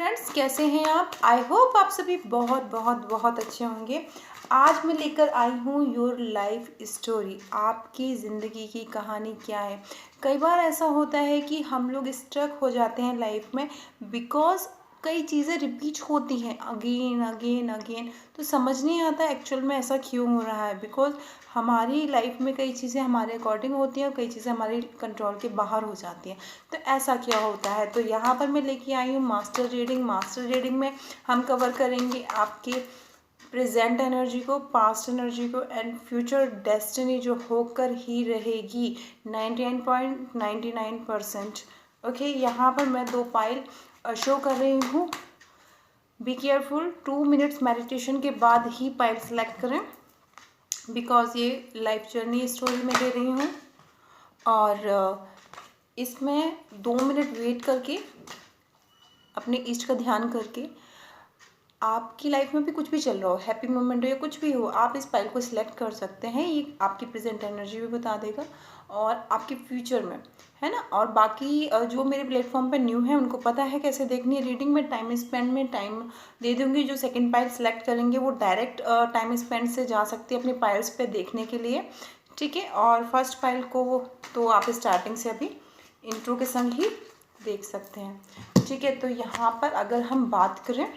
Friends, कैसे हैं आप? आई होप आप सभी बहुत बहुत बहुत अच्छे होंगे। आज मैं लेकर आई हूँ योर लाइफ स्टोरी। आपकी ज़िंदगी की कहानी क्या है? कई बार ऐसा होता है कि हम लोग स्ट्रक हो जाते हैं लाइफ में, बिकॉज कई चीज़ें रिपीट होती हैं अगेन अगेन अगेन। तो समझ नहीं आता एक्चुअल में ऐसा क्यों हो रहा है। बिकॉज हमारी लाइफ में कई चीज़ें हमारे अकॉर्डिंग होती हैं और कई चीज़ें हमारे कंट्रोल के बाहर हो जाती हैं। तो ऐसा क्या होता है? तो यहाँ पर मैं लेके आई हूँ मास्टर रीडिंग। मास्टर रीडिंग में हम कवर करेंगे आपके प्रेजेंट एनर्जी को, पास्ट एनर्जी को एंड फ्यूचर डेस्टिनी जो होकर ही रहेगी 99.99%। ओके, यहाँ पर मैं 2 पाइल शो कर रही हूँ। बी केयरफुल, 2 मिनट्स मेडिटेशन के बाद ही पाइल सेलेक्ट करें, बिकॉज ये लाइफ जर्नी स्टोरी में दे रही हूँ और इसमें 2 मिनट वेट करके अपने इष्ट का ध्यान करके, आपकी लाइफ में भी कुछ भी चल रहा हो, हैप्पी मोमेंट हो या कुछ भी हो, आप इस फाइल को सिलेक्ट कर सकते हैं। ये आपकी प्रेजेंट एनर्जी भी बता देगा और आपके फ्यूचर में, है ना। और बाकी जो मेरे प्लेटफॉर्म पे न्यू है उनको पता है कैसे देखनी है रीडिंग। में टाइम स्पेंड में टाइम दे दूँगी। जो सेकंड पाइल सेलेक्ट करेंगे वो डायरेक्ट टाइम स्पेंड से जा सकती है अपनी पाइल्स पे देखने के लिए, ठीक है। और फर्स्ट पाइल को तो आप स्टार्टिंग से अभी इंट्रो के संग ही देख सकते हैं, ठीक है। तो यहाँ पर अगर हम बात करें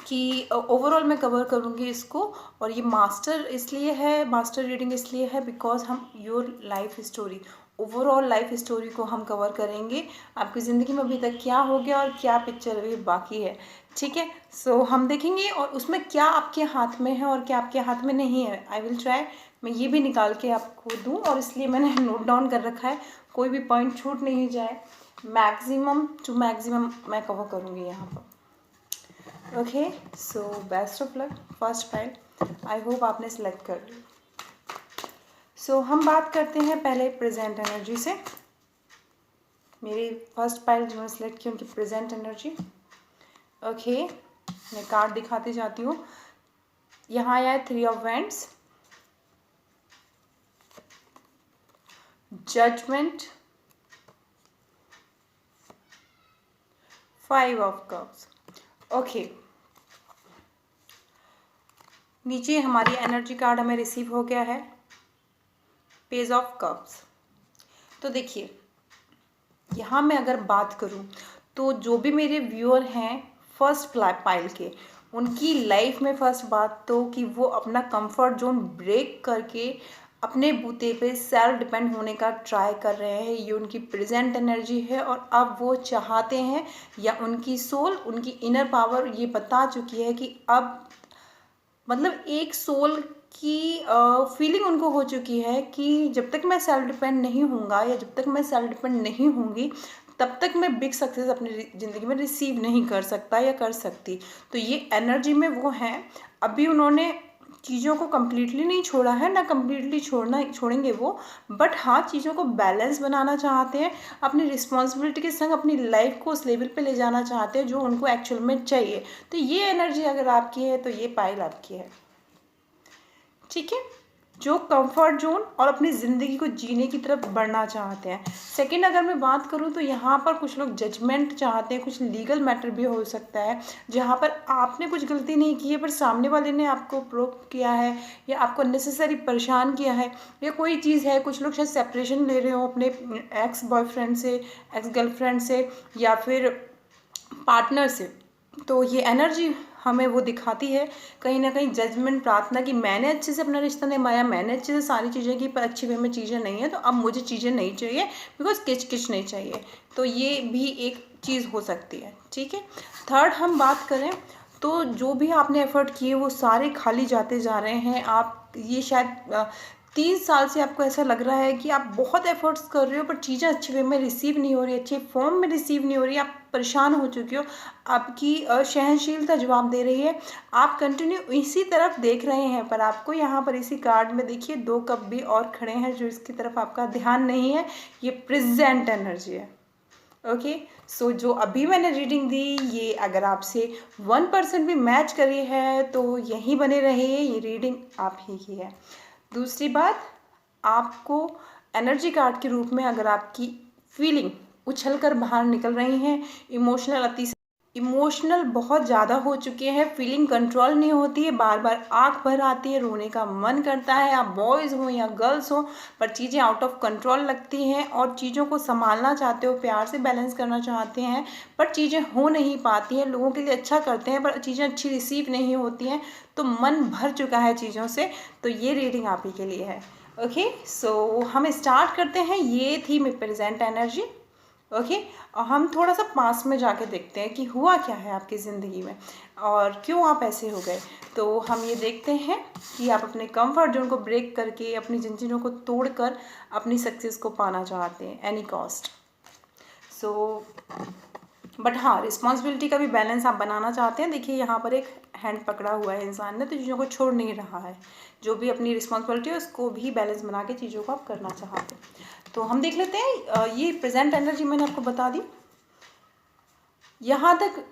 कि ओवरऑल मैं कवर करूँगी इसको, और ये मास्टर इसलिए है, मास्टर रीडिंग इसलिए है बिकॉज हम your life story, overall life story को हम कवर करेंगे। आपकी ज़िंदगी में अभी तक क्या हो गया और क्या पिक्चर अभी बाकी है, ठीक है। सो हम देखेंगे और उसमें क्या आपके हाथ में है और क्या आपके हाथ में नहीं है। आई विल ट्राई मैं ये भी निकाल के आपको दूँ, और इसलिए मैंने नोट डाउन कर रखा है, कोई भी पॉइंट छूट नहीं जाए। मैक्सिमम टू मैक्सिमम मैं कवर करूँगी यहाँ पर। Okay, so best of luck. First file I hope आपने सेलेक्ट कर ली। सो हम बात करते हैं पहले प्रेजेंट एनर्जी से। मेरी फर्स्ट फाइल जो सेलेक्ट की उनकी प्रेजेंट एनर्जी। ओके, मैं कार्ड दिखाती जाती हूँ। यहाँ आया है 3 of wands, judgement, 5 of cups. Okay, नीचे हमारी एनर्जी कार्ड हमें रिसीव हो गया है, पेज ऑफ कप्स। तो देखिए, यहाँ मैं अगर बात करूँ तो जो भी मेरे व्यूअर हैं फर्स्ट पाइल के, उनकी लाइफ में फर्स्ट बात तो कि वो अपना कंफर्ट जोन ब्रेक करके अपने बूते पे सेल्फ डिपेंड होने का ट्राई कर रहे हैं। ये उनकी प्रेजेंट एनर्जी है और अब वो चाहते हैं, या उनकी सोल, उनकी इनर पावर ये बता चुकी है कि अब मतलब एक सोल की फीलिंग उनको हो चुकी है कि जब तक मैं सेल्फ डिपेंड नहीं होऊंगा या जब तक मैं सेल्फ डिपेंड नहीं होंगी तब तक मैं बिग सक्सेस अपनी ज़िंदगी में रिसीव नहीं कर सकता या कर सकती। तो ये एनर्जी में वो हैं। अभी उन्होंने चीज़ों को कम्प्लीटली नहीं छोड़ा है, ना कम्प्लीटली छोड़ेंगे वो, बट हाँ चीज़ों को बैलेंस बनाना चाहते हैं, अपनी रिस्पॉन्सिबिलिटी के संग अपनी लाइफ को उस लेवल पे ले जाना चाहते हैं जो उनको एक्चुअल में चाहिए। तो ये एनर्जी अगर आपकी है तो ये पाइल आपकी है, ठीक है। जो कंफर्ट जोन और अपनी ज़िंदगी को जीने की तरफ बढ़ना चाहते हैं। सेकंड अगर मैं बात करूं तो यहाँ पर कुछ लोग जजमेंट चाहते हैं, कुछ लीगल मैटर भी हो सकता है जहाँ पर आपने कुछ गलती नहीं की है पर सामने वाले ने आपको प्रोक किया है या आपको अननेसेसरी परेशान किया है, या कोई चीज़ है। कुछ लोग शायद सेपरेशन ले रहे हो अपने एक्स बॉयफ्रेंड से, एक्स गर्लफ्रेंड से या फिर पार्टनर से। तो ये एनर्जी हमें वो दिखाती है कहीं ना कहीं जजमेंट, प्रार्थना कि मैंने अच्छे से अपना रिश्ता निभाया, मैंने अच्छे से सारी चीज़ें की पर अच्छी वे में चीज़ें नहीं है, तो अब मुझे चीज़ें नहीं चाहिए बिकॉज किच किच नहीं चाहिए। तो ये भी एक चीज़ हो सकती है, ठीक है। थर्ड हम बात करें तो जो भी आपने एफर्ट किए वो सारे खाली जाते जा रहे हैं। आप ये शायद 3 साल से आपको ऐसा लग रहा है कि आप बहुत एफर्ट्स कर रहे हो पर चीज़ें अच्छे वे में रिसीव नहीं हो रही, अच्छे फॉर्म में रिसीव नहीं हो रही, आप परेशान हो चुके हो, आपकी सहनशीलता जवाब दे रही है, आप कंटिन्यू इसी तरफ देख रहे हैं। पर आपको यहाँ पर इसी कार्ड में देखिए 2 कप भी और खड़े हैं जो इसकी तरफ आपका ध्यान नहीं है। ये प्रेजेंट एनर्जी है, ओके। सो जो अभी मैंने रीडिंग दी ये अगर आपसे 1% भी मैच करी है तो यहीं बने रहिए, ये रीडिंग आप ही की है। दूसरी बात, आपको एनर्जी कार्ड के रूप में अगर आपकी फीलिंग उछल कर बाहर निकल रही हैं, इमोशनल अति इमोशनल बहुत ज़्यादा हो चुके हैं, फीलिंग कंट्रोल नहीं होती है, बार बार आंख भर आती है, रोने का मन करता है, आप बॉयज़ हो या गर्ल्स हो, पर चीज़ें आउट ऑफ कंट्रोल लगती हैं और चीज़ों को संभालना चाहते हो, प्यार से बैलेंस करना चाहते हैं, पर चीज़ें हो नहीं पाती हैं। लोगों के लिए अच्छा करते हैं पर चीज़ें अच्छी रिसीव नहीं होती हैं, तो मन भर चुका है चीज़ों से। तो ये रीडिंग आप ही के लिए है। ओके, सो हम स्टार्ट करते हैं। ये थी मेरी प्रेजेंट एनर्जी। ओके, और हम थोड़ा सा पास में जाके देखते हैं कि हुआ क्या है आपकी ज़िंदगी में और क्यों आप ऐसे हो गए। तो हम ये देखते हैं कि आप अपने कंफर्ट जोन को ब्रेक करके, अपनी जिन चीज़ों को तोड़कर अपनी सक्सेस को पाना चाहते हैं एनी कॉस्ट। सो बट हाँ, रिस्पॉन्सिबिलिटी का भी बैलेंस आप बनाना चाहते हैं। देखिए यहाँ पर एक हैंड पकड़ा हुआ है इंसान ने, तो चीज़ों को छोड़ नहीं रहा है। जो भी अपनी रिस्पॉन्सिबिलिटी है उसको भी बैलेंस बना के चीज़ों को आप करना चाहते हैं। तो हम देख लेते हैं। ये प्रेजेंट एनर्जी मैंने आपको बता दी। यहाँ तक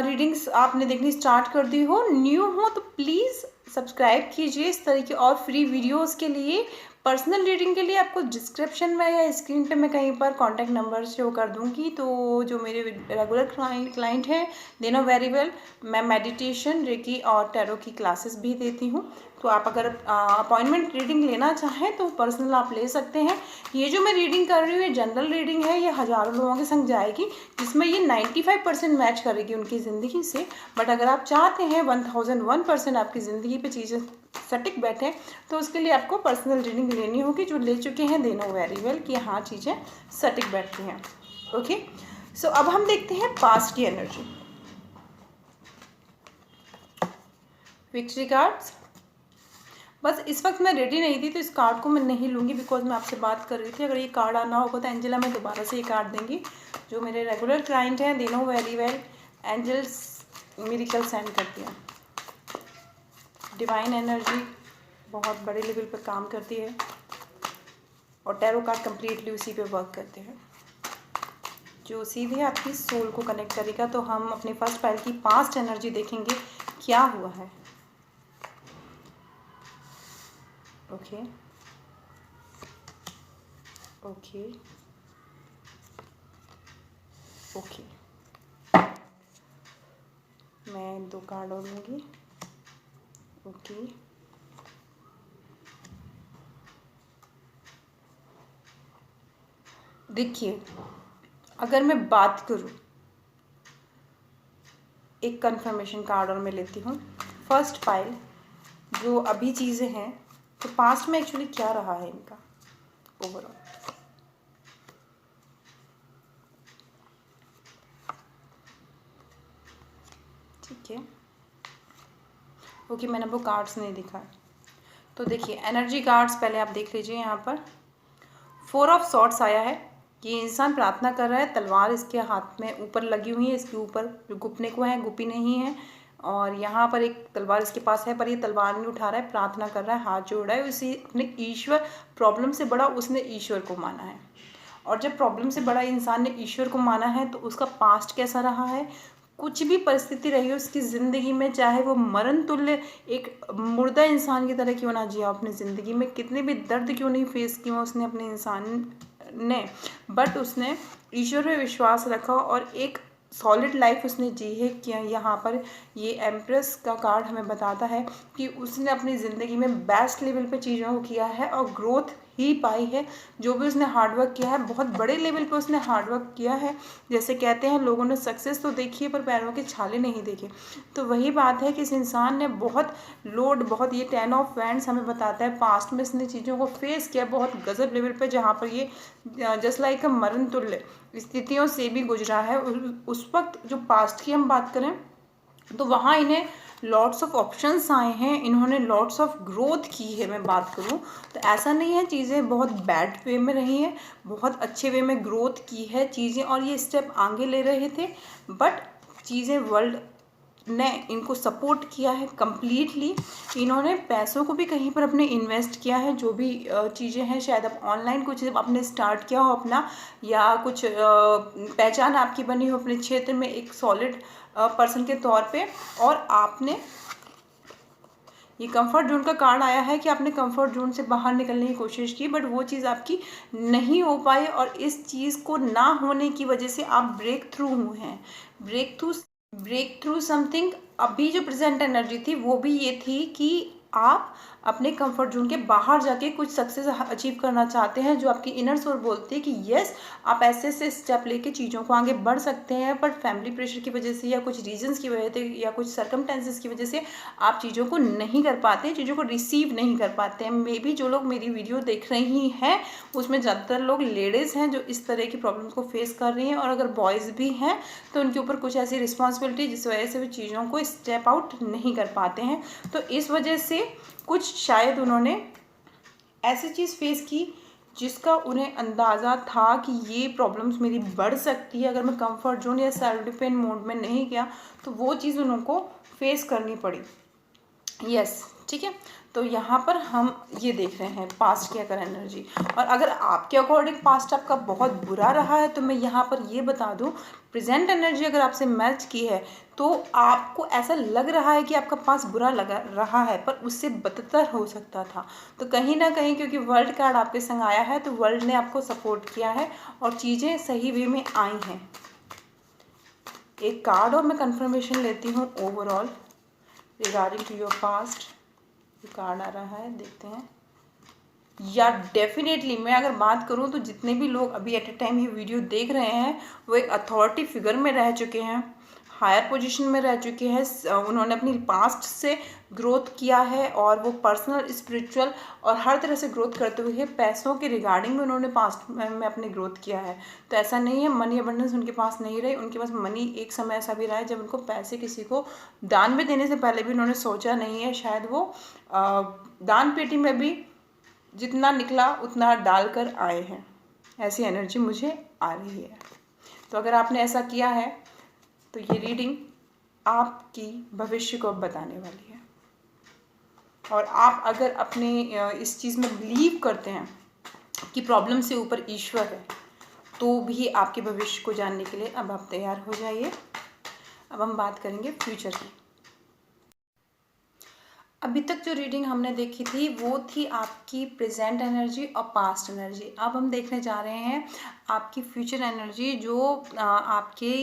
रीडिंग्स आपने देखनी स्टार्ट कर दी हो, न्यू हो तो प्लीज़ सब्सक्राइब कीजिए इस तरह की और फ्री वीडियोस के लिए। पर्सनल रीडिंग के लिए आपको डिस्क्रिप्शन में या स्क्रीन पे मैं कहीं पर कॉन्टैक्ट नंबर शो कर दूंगी। तो जो मेरे रेगुलर क्लाइंट हैं, दे नो वेरी वेल, मैं मेडिटेशन, रेकी और टैरो की क्लासेस भी देती हूँ। तो आप अगर अपॉइंटमेंट रीडिंग लेना चाहें तो पर्सनल आप ले सकते हैं। ये जो मैं रीडिंग कर रही हूँ ये जनरल रीडिंग है, ये हज़ारों लोगों के संग जाएगी, जिसमें ये 95% मैच करेगी उनकी ज़िंदगी से। बट अगर आप चाहते हैं 1001% आपकी ज़िंदगी पे चीज़ें सटिक बैठे, तो उसके लिए आपको पर्सनल रीडिंग लेनी होगी। जो ले चुके हैं दे नो वेरी वेल कि हाँ चीज़ें सटिक बैठती हैं। ओके, सो अब हम देखते हैं पास्ट की एनर्जी। Victory cards. बस इस वक्त मैं रेडी नहीं थी तो इस कार्ड को मैं नहीं लूँगी, बिकॉज मैं आपसे बात कर रही थी। अगर ये कार्ड आना होगा तो एंजेला मैं दोबारा से ये कार्ड देंगी। जो मेरे रेगुलर क्लाइंट हैं they know very well, angels miracle send करती हैं। डिवाइन एनर्जी बहुत बड़े लेवल पर काम करती है और टैरो कार्ड कम्प्लीटली उसी पे वर्क करते हैं, जो सीधे आपकी सोल को कनेक्ट करेगा। तो हम अपने फर्स्ट पाइल की पास्ट एनर्जी देखेंगे क्या हुआ है। ओके ओके ओके, मैं 2 कार्ड और लूँगी। ओके, देखिए अगर मैं बात करूँ, एक कंफर्मेशन कार्ड और मैं लेती हूँ। फर्स्ट पाइल जो अभी चीज़ें हैं, तो पास्ट में एक्चुअली क्या रहा है इनका ओवरऑल। ठीक है, ओके, मैंने वो कार्ड्स नहीं दिखाए। तो देखिए एनर्जी कार्ड्स पहले आप देख लीजिए। यहाँ पर 4 ऑफ सॉर्ड्स आया है। ये इंसान प्रार्थना कर रहा है, तलवार इसके हाथ में ऊपर लगी हुई है, इसके ऊपर जो गुपने को है, गुपी नहीं है। और यहाँ पर एक तलवार इसके पास है, पर ये तलवार नहीं उठा रहा है, प्रार्थना कर रहा है, हाथ जोड़ रहा है। उसी अपने ईश्वर, प्रॉब्लम से बड़ा उसने ईश्वर को माना है। और जब प्रॉब्लम से बड़ा इंसान ने ईश्वर को माना है तो उसका पास्ट कैसा रहा है, कुछ भी परिस्थिति रही हो उसकी ज़िंदगी में, चाहे वो मरण तुल्य एक मुर्दा इंसान की तरह क्यों ना जिया अपनी ज़िंदगी में, कितने भी दर्द क्यों नहीं फेस किया उसने अपने इंसान ने, बट उसने ईश्वर पे विश्वास रखा और एक सॉलिड लाइफ उसने जी है। क्या यहाँ पर ये एम्प्रेस का कार्ड हमें बताता है कि उसने अपनी ज़िंदगी में बेस्ट लेवल पे चीज़ों को किया है और ग्रोथ ही पाई है। जो भी उसने हार्डवर्क किया है, बहुत बड़े लेवल पे उसने हार्डवर्क किया है। जैसे कहते हैं लोगों ने सक्सेस तो देखी है पर पैरों के छाले नहीं देखे, तो वही बात है कि इस इंसान ने बहुत लोड, बहुत, ये 10 ऑफ वैंड्स हमें बताता है पास्ट में इसने चीज़ों को फेस किया बहुत गजब लेवल पे, जहाँ पर ये जस्ट लाइक मरण तुल्य स्थितियों से भी गुजरा है। उस वक्त जो पास्ट की हम बात करें तो वहाँ इन्हें लॉट्स ऑफ ऑप्शंस आए हैं, इन्होंने लॉट्स ऑफ ग्रोथ की है। मैं बात करूँ तो ऐसा नहीं है चीज़ें बहुत बैड वे में रही हैं, बहुत अच्छे वे में ग्रोथ की है चीज़ें और ये स्टेप आगे ले रहे थे। बट चीज़ें वर्ल्ड ने इनको सपोर्ट किया है कम्प्लीटली। इन्होंने पैसों को भी कहीं पर अपने इन्वेस्ट किया है। जो भी चीज़ें हैं, शायद आप ऑनलाइन कुछ आपने स्टार्ट किया हो अपना, या कुछ पहचान आपकी बनी हो अपने क्षेत्र में एक सॉलिड पर्सन के तौर पे, और आपने ये कंफर्ट जोन का कार्ड आया है कि आपने कंफर्ट जोन से बाहर निकलने की कोशिश की, बट वो चीज़ आपकी नहीं हो पाई और इस चीज़ को ना होने की वजह से आप ब्रेक थ्रू हुए हैं। Break through break through something. अभी जो प्रेजेंट एनर्जी थी वो भी ये थी कि आप अपने कंफर्ट जोन के बाहर जाके कुछ सक्सेस अचीव करना चाहते हैं, जो आपकी इनर सोल बोलती है कि यस आप ऐसे ऐसे स्टेप लेके चीज़ों को आगे बढ़ सकते हैं, बट फैमिली प्रेशर की वजह से या कुछ रीजंस की वजह से या कुछ सर्कमटेंसेस की वजह से आप चीज़ों को नहीं कर पाते, चीज़ों को रिसीव नहीं कर पाते हैं। मे बी जो लोग मेरी वीडियो देख रही हैं उसमें ज़्यादातर लोग लेडीज़ हैं जो इस तरह की प्रॉब्लम को फेस कर रही हैं, और अगर बॉयज़ भी हैं तो उनके ऊपर कुछ ऐसी रिस्पॉन्सिबिलिटी जिस वजह से वो चीज़ों को स्टेप आउट नहीं कर पाते हैं। तो इस वजह से कुछ शायद उन्होंने ऐसी चीज़ फेस की जिसका उन्हें अंदाज़ा था कि ये प्रॉब्लम्स मेरी बढ़ सकती है अगर मैं कंफर्ट जोन या सेल्फ डिपेंड मोड में नहीं गया, तो वो चीज़ उनको फेस करनी पड़ी। यस, ठीक है। तो यहाँ पर हम ये देख रहे हैं पास्ट की अगर एनर्जी, और अगर आपके अकॉर्डिंग पास्ट आपका बहुत बुरा रहा है तो मैं यहाँ पर ये बता दूँ, प्रेजेंट एनर्जी अगर आपसे मैच की है तो आपको ऐसा लग रहा है कि आपका पास्ट बुरा लगा रहा है, पर उससे बदतर हो सकता था। तो कहीं ना कहीं क्योंकि वर्ल्ड कार्ड आपके संग आया है तो वर्ल्ड ने आपको सपोर्ट किया है और चीज़ें सही वे में आई हैं। एक कार्ड और मैं कंफर्मेशन लेती हूँ overall regarding to your past. Card आ रहा है, देखते हैं। या डेफिनेटली मैं अगर बात करूं तो जितने भी लोग अभी एट ए टाइम ये वीडियो देख रहे हैं वो एक अथॉरिटी फिगर में रह चुके हैं, हायर पोजीशन में रह चुके हैं, उन्होंने अपनी पास्ट से ग्रोथ किया है और वो पर्सनल स्पिरिचुअल और हर तरह से ग्रोथ करते हुए पैसों के रिगार्डिंग में उन्होंने पास्ट में अपने ग्रोथ किया है। तो ऐसा नहीं है मनी अबंडेंस उनके पास नहीं रही, उनके पास मनी एक समय ऐसा भी रहा है जब उनको पैसे किसी को दान में देने से पहले भी उन्होंने सोचा नहीं है, शायद वो दान पेटी में भी जितना निकला उतना डालकर आए हैं। ऐसी एनर्जी मुझे आ रही है। तो अगर आपने ऐसा किया है तो ये रीडिंग आपकी भविष्य को बताने वाली है, और आप अगर अपने इस चीज़ में बिलीव करते हैं कि प्रॉब्लम से ऊपर ईश्वर है तो भी आपके भविष्य को जानने के लिए अब आप तैयार हो जाइए। अब हम बात करेंगे फ्यूचर की। अभी तक जो रीडिंग हमने देखी थी वो थी आपकी प्रेजेंट एनर्जी और पास्ट एनर्जी। अब हम देखने जा रहे हैं आपकी फ्यूचर एनर्जी, जो आपके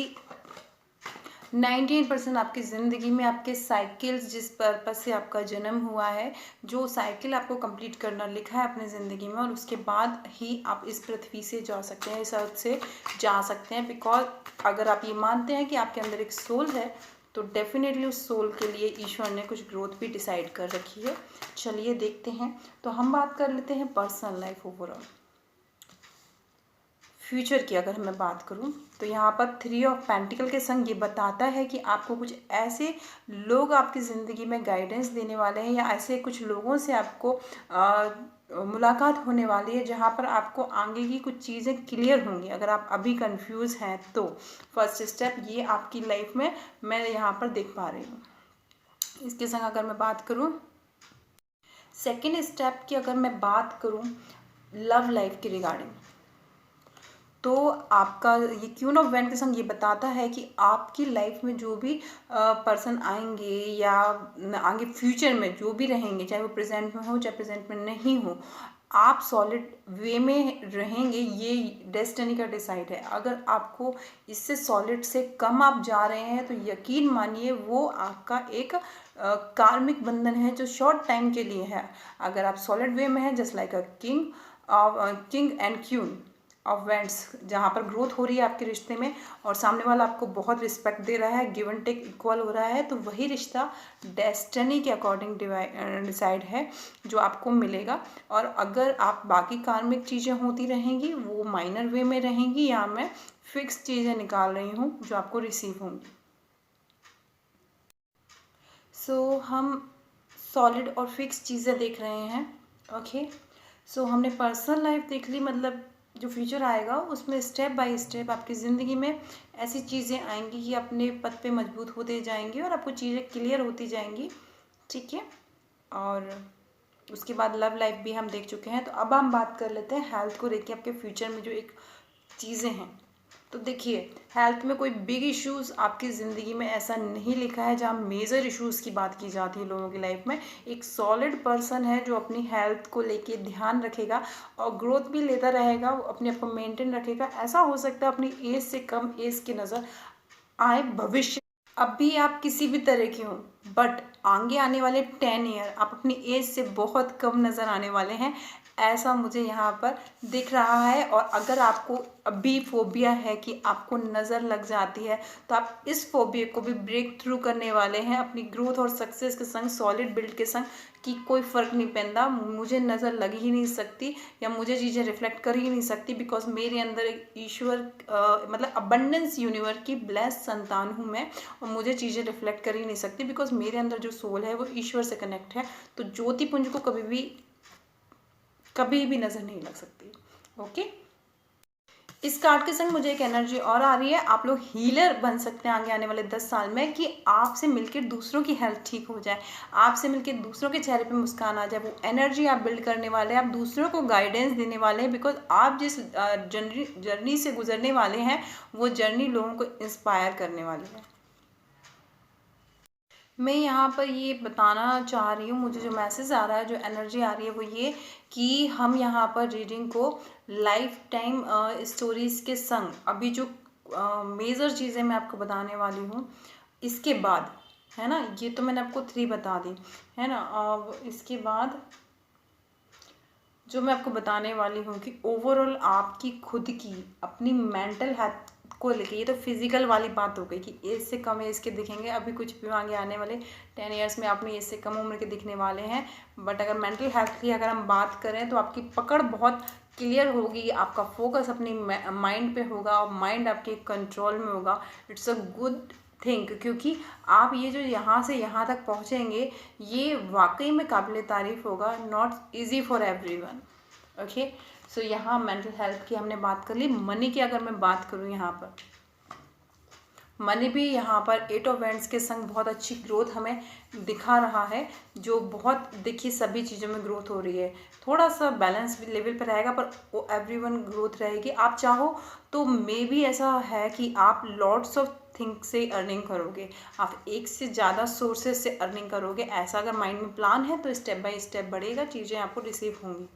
98% आपकी ज़िंदगी में आपके साइकिल्स जिस पर्पज़ से आपका जन्म हुआ है, जो साइकिल आपको कंप्लीट करना लिखा है अपनी ज़िंदगी में, और उसके बाद ही आप इस पृथ्वी से जा सकते हैं, इस अर्थ से जा सकते हैं। बिकॉज अगर आप ये मानते हैं कि आपके अंदर एक सोल है तो डेफिनेटली उस सोल के लिए ईश्वर ने कुछ ग्रोथ भी डिसाइड कर रखी है। चलिए देखते हैं। तो हम बात कर लेते हैं पर्सनल लाइफ ओवरऑल। फ्यूचर की अगर मैं बात करूं तो यहाँ पर 3 ऑफ पेंटिकल के संग ये बताता है कि आपको कुछ ऐसे लोग आपकी ज़िंदगी में गाइडेंस देने वाले हैं, या ऐसे कुछ लोगों से आपको मुलाकात होने वाली है जहाँ पर आपको आगे की कुछ चीज़ें क्लियर होंगी। अगर आप अभी कंफ्यूज हैं तो फर्स्ट स्टेप ये आपकी लाइफ में मैं यहाँ पर देख पा रही हूँ। इसके संग अगर मैं बात करूँ सेकेंड स्टेप की, अगर मैं बात करूँ लव लाइफ की रिगार्डिंग, तो आपका ये क्वीन ऑफ वैंड के संग ये बताता है कि आपकी लाइफ में जो भी पर्सन आएंगे या आगे फ्यूचर में जो भी रहेंगे, चाहे वो प्रेजेंट में हो चाहे प्रेजेंट में नहीं हो, आप सॉलिड वे में रहेंगे, ये डेस्टिनी का डिसाइड है। अगर आपको इससे सॉलिड से कम आप जा रहे हैं तो यकीन मानिए वो आपका एक कार्मिक बंधन है जो शॉर्ट टाइम के लिए है। अगर आप सॉलिड वे में हैं just like a king and queen of wands, जहाँ पर ग्रोथ हो रही है आपके रिश्ते में और सामने वाला आपको बहुत रिस्पेक्ट दे रहा है, गिव एंड टेक इक्वल हो रहा है, तो वही रिश्ता डेस्टिनी के अकॉर्डिंग डिसाइड है जो आपको मिलेगा। और अगर आप बाकी कार्मिक चीज़ें होती रहेंगी वो माइनर वे में रहेंगी, या मैं फिक्स चीज़ें निकाल रही हूँ जो आपको रिसीव होंगी। सो हम सॉलिड और फिक्स चीज़ें देख रहे हैं। ओके, सो हमने पर्सनल लाइफ देख ली, मतलब जो फ्यूचर आएगा उसमें स्टेप बाय स्टेप आपकी ज़िंदगी में ऐसी चीज़ें आएंगी कि अपने पथ पे मजबूत होते जाएंगी और आपको चीज़ें क्लियर होती जाएंगी, ठीक है। और उसके बाद लव लाइफ भी हम देख चुके हैं। तो अब हम बात कर लेते हैं हेल्थ को लेके आपके फ्यूचर में जो एक चीज़ें हैं। तो देखिए हेल्थ में कोई बिग इश्यूज़ आपकी ज़िंदगी में ऐसा नहीं लिखा है जहाँ मेजर इश्यूज़ की बात की जाती है लोगों की लाइफ में। एक सॉलिड पर्सन है जो अपनी हेल्थ को लेके ध्यान रखेगा और ग्रोथ भी लेता रहेगा, अपने आप को मेंटेन रखेगा। ऐसा हो सकता है अपनी एज से कम एज की नज़र आए भविष्य। अभी आप किसी भी तरह के हो, बट आगे आने वाले 10 ईयर आप अपनी एज से बहुत कम नज़र आने वाले हैं, ऐसा मुझे यहाँ पर दिख रहा है। और अगर आपको अभी फोबिया है कि आपको नज़र लग जाती है, तो आप इस फोबिया को भी ब्रेक थ्रू करने वाले हैं अपनी ग्रोथ और सक्सेस के संग, सॉलिड बिल्ड के संग, कि कोई फ़र्क नहीं पैंदा, मुझे नज़र लग ही नहीं सकती या मुझे चीज़ें रिफ्लेक्ट कर ही नहीं सकती, बिकॉज मेरे अंदर एक ईश्वर मतलब अबंडेंस यूनिवर्स की ब्लेस्ड संतान हूँ मैं, और मुझे चीज़ें रिफ्लेक्ट कर ही नहीं सकती, बिकॉज मेरे अंदर जो सोल है वो ईश्वर से कनेक्ट है। तो ज्योति पुंज को कभी भी नज़र नहीं लग सकती। ओके, इस कार्ड के संग मुझे एक एनर्जी और आ रही है, आप लोग हीलर बन सकते हैं आगे आने वाले 10 साल में, कि आपसे मिलकर दूसरों की हेल्थ ठीक हो जाए, आपसे मिलकर दूसरों के चेहरे पे मुस्कान आ जाए। वो एनर्जी आप बिल्ड करने वाले हैं, आप दूसरों को गाइडेंस देने वाले हैं, बिकॉज आप जिस जर्नी से गुजरने वाले हैं वो जर्नी लोगों को इंस्पायर करने वाली है। मैं यहाँ पर ये बताना चाह रही हूँ, मुझे जो मैसेज आ रहा है, जो एनर्जी आ रही है, वो ये कि हम यहाँ पर रीडिंग को लाइफ टाइम स्टोरीज़ के संग, अभी जो मेजर चीज़ें मैं आपको बताने वाली हूँ इसके बाद, है ना, ये तो मैंने आपको 3 बता दी, है ना। अब इसके बाद जो मैं आपको बताने वाली हूँ कि ओवरऑल आपकी खुद की अपनी मेंटल हेल्थ को लेके, ये तो फिजिकल वाली बात हो गई कि एज से कम एज के दिखेंगे, अभी कुछ भी आगे आने वाले 10 ईयर्स में आपने एज से कम उम्र के दिखने वाले हैं। बट अगर मेंटल हेल्थ की अगर हम बात करें तो आपकी पकड़ बहुत क्लियर होगी, आपका फोकस अपनी माइंड पे होगा और माइंड आपके कंट्रोल में होगा। इट्स अ गुड थिंक, क्योंकि आप ये जो यहाँ से यहाँ तक पहुँचेंगे ये वाकई में काबिल तारीफ़ होगा, not easy for everyone. Okay, so यहाँ मेंटल हेल्थ की हमने बात कर ली। मनी की अगर मैं बात करूँ, यहाँ पर मनी भी यहाँ पर 8 ऑफ वैंड्स के संग बहुत अच्छी ग्रोथ हमें दिखा रहा है, जो बहुत, देखिए सभी चीज़ों में ग्रोथ हो रही है, थोड़ा सा बैलेंस लेवल पर रहेगा पर वो एवरीवन ग्रोथ रहेगी। आप चाहो तो मे भी ऐसा है कि आप लॉट्स ऑफ थिंक से अर्निंग करोगे, आप एक से ज़्यादा सोर्सेज से अर्निंग करोगे, ऐसा अगर माइंड में प्लान है तो स्टेप बाय स्टेप बढ़ेगा, चीज़ें आपको रिसीव होंगी,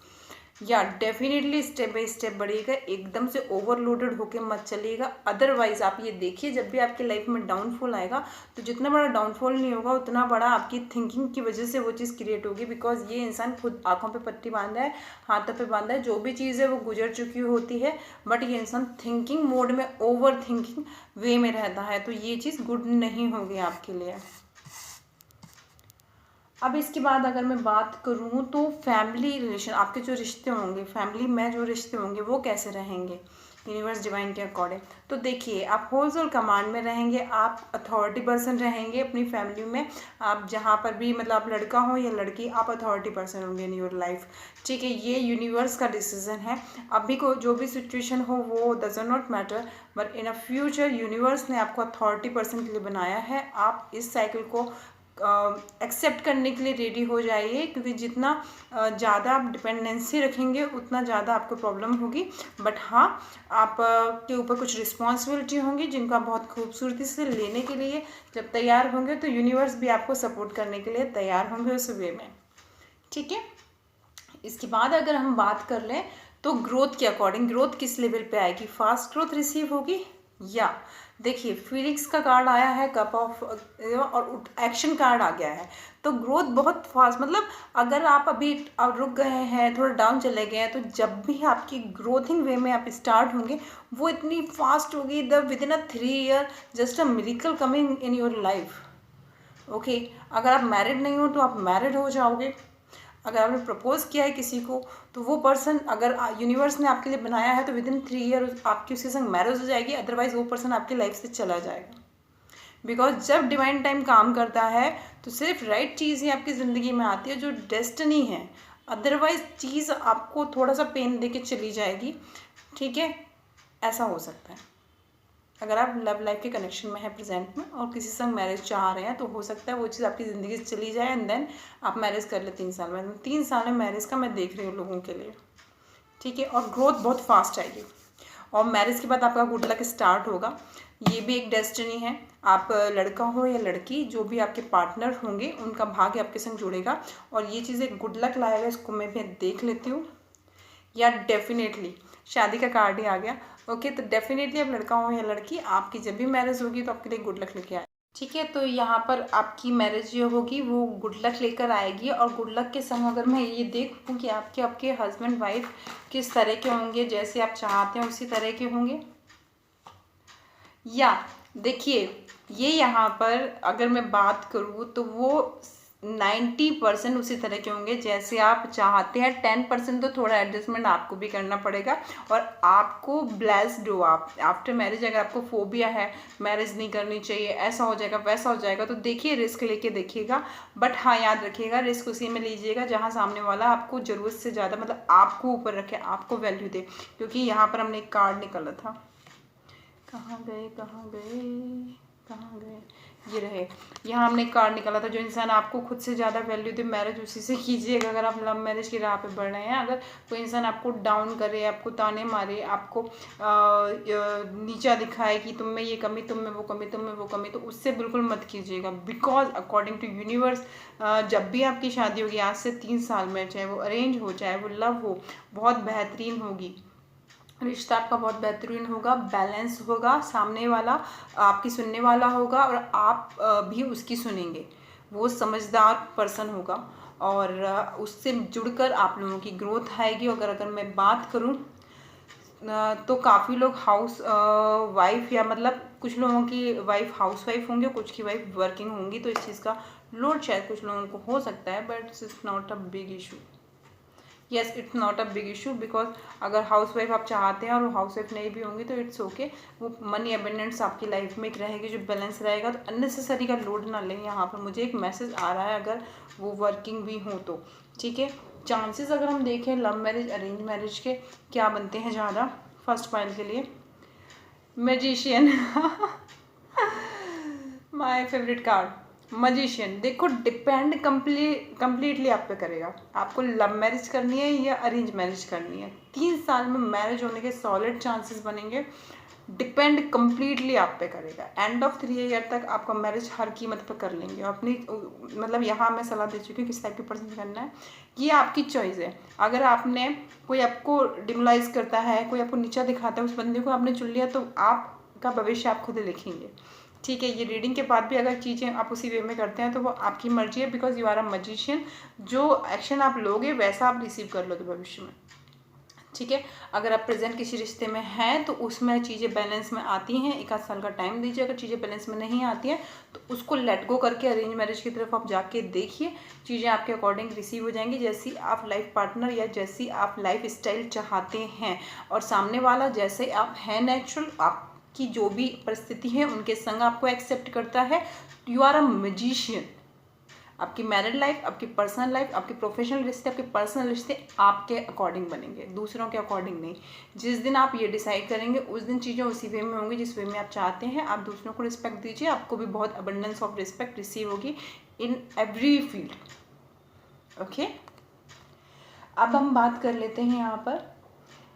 या डेफिनेटली स्टेप बाय स्टेप बढ़िएगा, एकदम से ओवरलोडेड होके मत चलिएगा। अदरवाइज आप ये देखिए, जब भी आपकी लाइफ में डाउनफॉल आएगा तो जितना बड़ा डाउनफॉल नहीं होगा उतना बड़ा आपकी थिंकिंग की वजह से वो चीज़ क्रिएट होगी, बिकॉज ये इंसान खुद आंखों पे पट्टी बांधा है, हाथों पे बांधा है, जो भी चीज़ है वो गुजर चुकी होती है, बट ये इंसान थिंकिंग मोड में, ओवर थिंकिंग वे में रहता है, तो ये चीज़ गुड नहीं होगी आपके लिए। अब इसके बाद अगर मैं बात करूँ तो फैमिली रिलेशन, आपके जो रिश्ते होंगे फैमिली में, जो रिश्ते होंगे वो कैसे रहेंगे यूनिवर्स डिवाइन के अकॉर्डिंग। तो देखिए, आप होलसेल कमांड में रहेंगे, आप अथॉरिटी पर्सन रहेंगे अपनी फैमिली में, आप जहाँ पर भी, मतलब आप लड़का हो या लड़की, आप अथॉरिटी पर्सन होंगे इन योर लाइफ, ठीक है। ये यूनिवर्स का डिसीजन है, अभी को जो भी सिचुएशन हो वो doesn't not matter, but in a future universe ने आपको अथॉरिटी पर्सन के लिए बनाया है। आप इस साइकिल को एक्सेप्ट करने के लिए रेडी हो जाइए, क्योंकि जितना ज़्यादा आप डिपेंडेंसी रखेंगे उतना ज़्यादा आपको प्रॉब्लम होगी। बट हाँ, आप के ऊपर कुछ रिस्पॉन्सिबिलिटी होंगी जिनको आप बहुत खूबसूरती से लेने के लिए जब तैयार होंगे तो यूनिवर्स भी आपको सपोर्ट करने के लिए तैयार होंगे उस वे में, ठीक है। इसके बाद अगर हम बात कर लें तो ग्रोथ के अकॉर्डिंग, ग्रोथ किस लेवल पे आएगी, फास्ट ग्रोथ रिसीव होगी, या देखिए फिनिक्स का कार्ड आया है, कप ऑफ, और एक्शन कार्ड आ गया है, तो ग्रोथ बहुत फास्ट, मतलब अगर आप अभी रुक गए हैं, थोड़ा डाउन चले गए हैं, तो जब भी आपकी ग्रोथिंग वे में आप स्टार्ट होंगे वो इतनी फास्ट होगी, the with in a 3 year just a miracle coming in your life. Okay, अगर आप मैरिड नहीं हो तो आप मैरिड हो जाओगे, अगर आपने प्रपोज किया है किसी को तो वो पर्सन, अगर यूनिवर्स ने आपके लिए बनाया है तो विद इन 3 ईयर आपकी उसके संग मैरिज हो जाएगी, अदरवाइज वो पर्सन आपकी लाइफ से चला जाएगा। बिकॉज जब डिवाइन टाइम काम करता है तो सिर्फ राइट चीज़ ही आपकी ज़िंदगी में आती है, जो डेस्टिनी है, अदरवाइज चीज़ आपको थोड़ा सा पेन दे के चली जाएगी, ठीक है। ऐसा हो सकता है अगर आप लव लाइफ के कनेक्शन में है प्रेजेंट में और किसी संग मैरिज चाह रहे हैं, तो हो सकता है वो चीज़ आपकी ज़िंदगी से चली जाए एंड देन आप मैरिज कर ले 3 साल में। 3 साल में मैरिज का मैं देख रही हूँ लोगों के लिए, ठीक है, और ग्रोथ बहुत फास्ट आएगी, और मैरिज के बाद आपका गुड लक स्टार्ट होगा। ये भी एक डेस्टिनी है, आप लड़का हो या लड़की, जो भी आपके पार्टनर होंगे उनका भाग्य आपके संग जुड़ेगा, और ये चीज़ एक गुड लक लाएगा, इसको मैं भी देख लेती हूँ। या डेफिनेटली शादी का कार्ड ही आ गया। ओके, तो डेफिनेटली आप लड़का हो या लड़की, आपकी जब भी मैरिज होगी तो आपके लिए गुड लक लेके आए। ठीक है। तो यहाँ पर आपकी मैरिज जो होगी वो गुड लक लेकर आएगी, और गुड लक के संग अगर मैं ये देखूँ कि आपके आपके हस्बैंड वाइफ किस तरह के होंगे, जैसे आप चाहते हैं उसी तरह के होंगे। या देखिए, ये यहाँ पर अगर मैं बात करूँ तो वो 90% उसी तरह के होंगे जैसे आप चाहते हैं। 10% तो थोड़ा एडजस्टमेंट आपको भी करना पड़ेगा, और आपको ब्लेस्ड हो आप आफ्टर मैरिज। अगर आपको फोबिया है, मैरिज नहीं करनी चाहिए, ऐसा हो जाएगा वैसा हो जाएगा, तो देखिए रिस्क लेके देखिएगा। बट हाँ, याद रखिएगा रिस्क उसी में लीजिएगा जहाँ सामने वाला आपको ज़रूरत से ज़्यादा, मतलब आपको ऊपर रखे, आपको वैल्यू दे। क्योंकि यहाँ पर हमने एक कार्ड निकाला था, कहाँ गए कहाँ गए कहाँ गए, ये रहे। यहाँ हमने कार्ड निकाला था, जो इंसान आपको खुद से ज़्यादा वैल्यू दे, मैरिज उसी से कीजिएगा। अगर आप लव मैरिज की राह पे बढ़ रहे हैं, अगर कोई इंसान आपको डाउन करे, आपको ताने मारे, आपको नीचा दिखाए कि तुम में ये कमी, तुम में वो कमी, तुम में वो कमी, तो उससे बिल्कुल मत कीजिएगा। बिकॉज अकॉर्डिंग टू यूनिवर्स, जब भी आपकी शादी होगी आज से 3 साल में, चाहे वो अरेंज हो चाहे वो लव हो, बहुत बेहतरीन होगी। रिश्ता आपका बहुत बेहतरीन होगा, बैलेंस होगा, सामने वाला आपकी सुनने वाला होगा और आप भी उसकी सुनेंगे। वो समझदार पर्सन होगा, और उससे जुड़कर आप लोगों की ग्रोथ आएगी। अगर मैं बात करूं तो काफ़ी लोग हाउस वाइफ, या मतलब कुछ लोगों की वाइफ हाउस वाइफ होंगे, कुछ की वाइफ वर्किंग होंगी, तो इस चीज़ का लोड शायद कुछ लोगों को हो सकता है, but it's not a big issue. Yes, it's not a big issue, because अगर हाउस वाइफ आप चाहते हैं और वो हाउस वाइफ नहीं भी होंगी तो इट्स ओके। वो मनी अबेंडेंस आपकी लाइफ में एक रहेगी जो बैलेंस रहेगा, तो अननेसेसरी का लोड ना लें। यहाँ पर मुझे एक मैसेज आ रहा है, अगर वो वर्किंग भी हो तो ठीक है। चांसेस अगर हम देखें लव मैरिज अरेंज मैरिज के, क्या बनते हैं ज़्यादा फर्स्ट पाइल के लिए? Magician my favourite card magician. देखो, डिपेंड कंप्लीटली आप पे करेगा, आपको लव मैरिज करनी है या अरेंज मैरिज करनी है। 3 साल में मैरिज होने के सॉलिड चांसेस बनेंगे, डिपेंड कंप्लीटली आप पे करेगा। एंड ऑफ 3 ईयर तक आपका मैरिज हर कीमत पे कर लेंगे। अपनी मतलब यहाँ मैं सलाह दे चुकी हूँ किस टाइप की पर्सन करना है, ये आपकी चॉइस है। अगर आपने कोई आपको डिमोलाइज करता है, कोई आपको नीचा दिखाता है, उस बंदे को आपने चुन लिया, तो आपका भविष्य आप खुद लिखेंगे। ठीक है, ये रीडिंग के बाद भी अगर चीज़ें आप उसी वे में करते हैं तो वो आपकी मर्जी है, because you are a magician. जो एक्शन आप लोगे वैसा आप रिसीव कर लोगे भविष्य में। ठीक है, अगर आप प्रेजेंट किसी रिश्ते में हैं तो उसमें चीज़ें बैलेंस में आती हैं, 1 आध साल का टाइम दीजिए। अगर चीज़ें बैलेंस में नहीं आती हैं तो उसको लेट गो करके अरेंज मैरिज की तरफ आप जाके देखिए, चीज़ें आपके अकॉर्डिंग रिसीव हो जाएंगी, जैसी आप लाइफ पार्टनर या जैसी आप लाइफ स्टाइल चाहते हैं। और सामने वाला जैसे आप हैं नेचुरल, आपकी जो भी परिस्थिति है उनके संग आपको एक्सेप्ट करता है। You are a magician. आपकी मैरिड लाइफ, आपकी पर्सनल लाइफ, आपके प्रोफेशनल रिश्ते, आपके पर्सनल रिश्ते आपके अकॉर्डिंग बनेंगे, दूसरों के अकॉर्डिंग नहीं। जिस दिन आप ये डिसाइड करेंगे उस दिन चीज़ें उसी वे में होंगी जिस वे में आप चाहते हैं। आप दूसरों को रिस्पेक्ट दीजिए, आपको भी बहुत अबंडेंस ऑफ रिस्पेक्ट रिसीव होगी इन एवरी फील्ड। ओके, अब हम बात कर लेते हैं यहाँ पर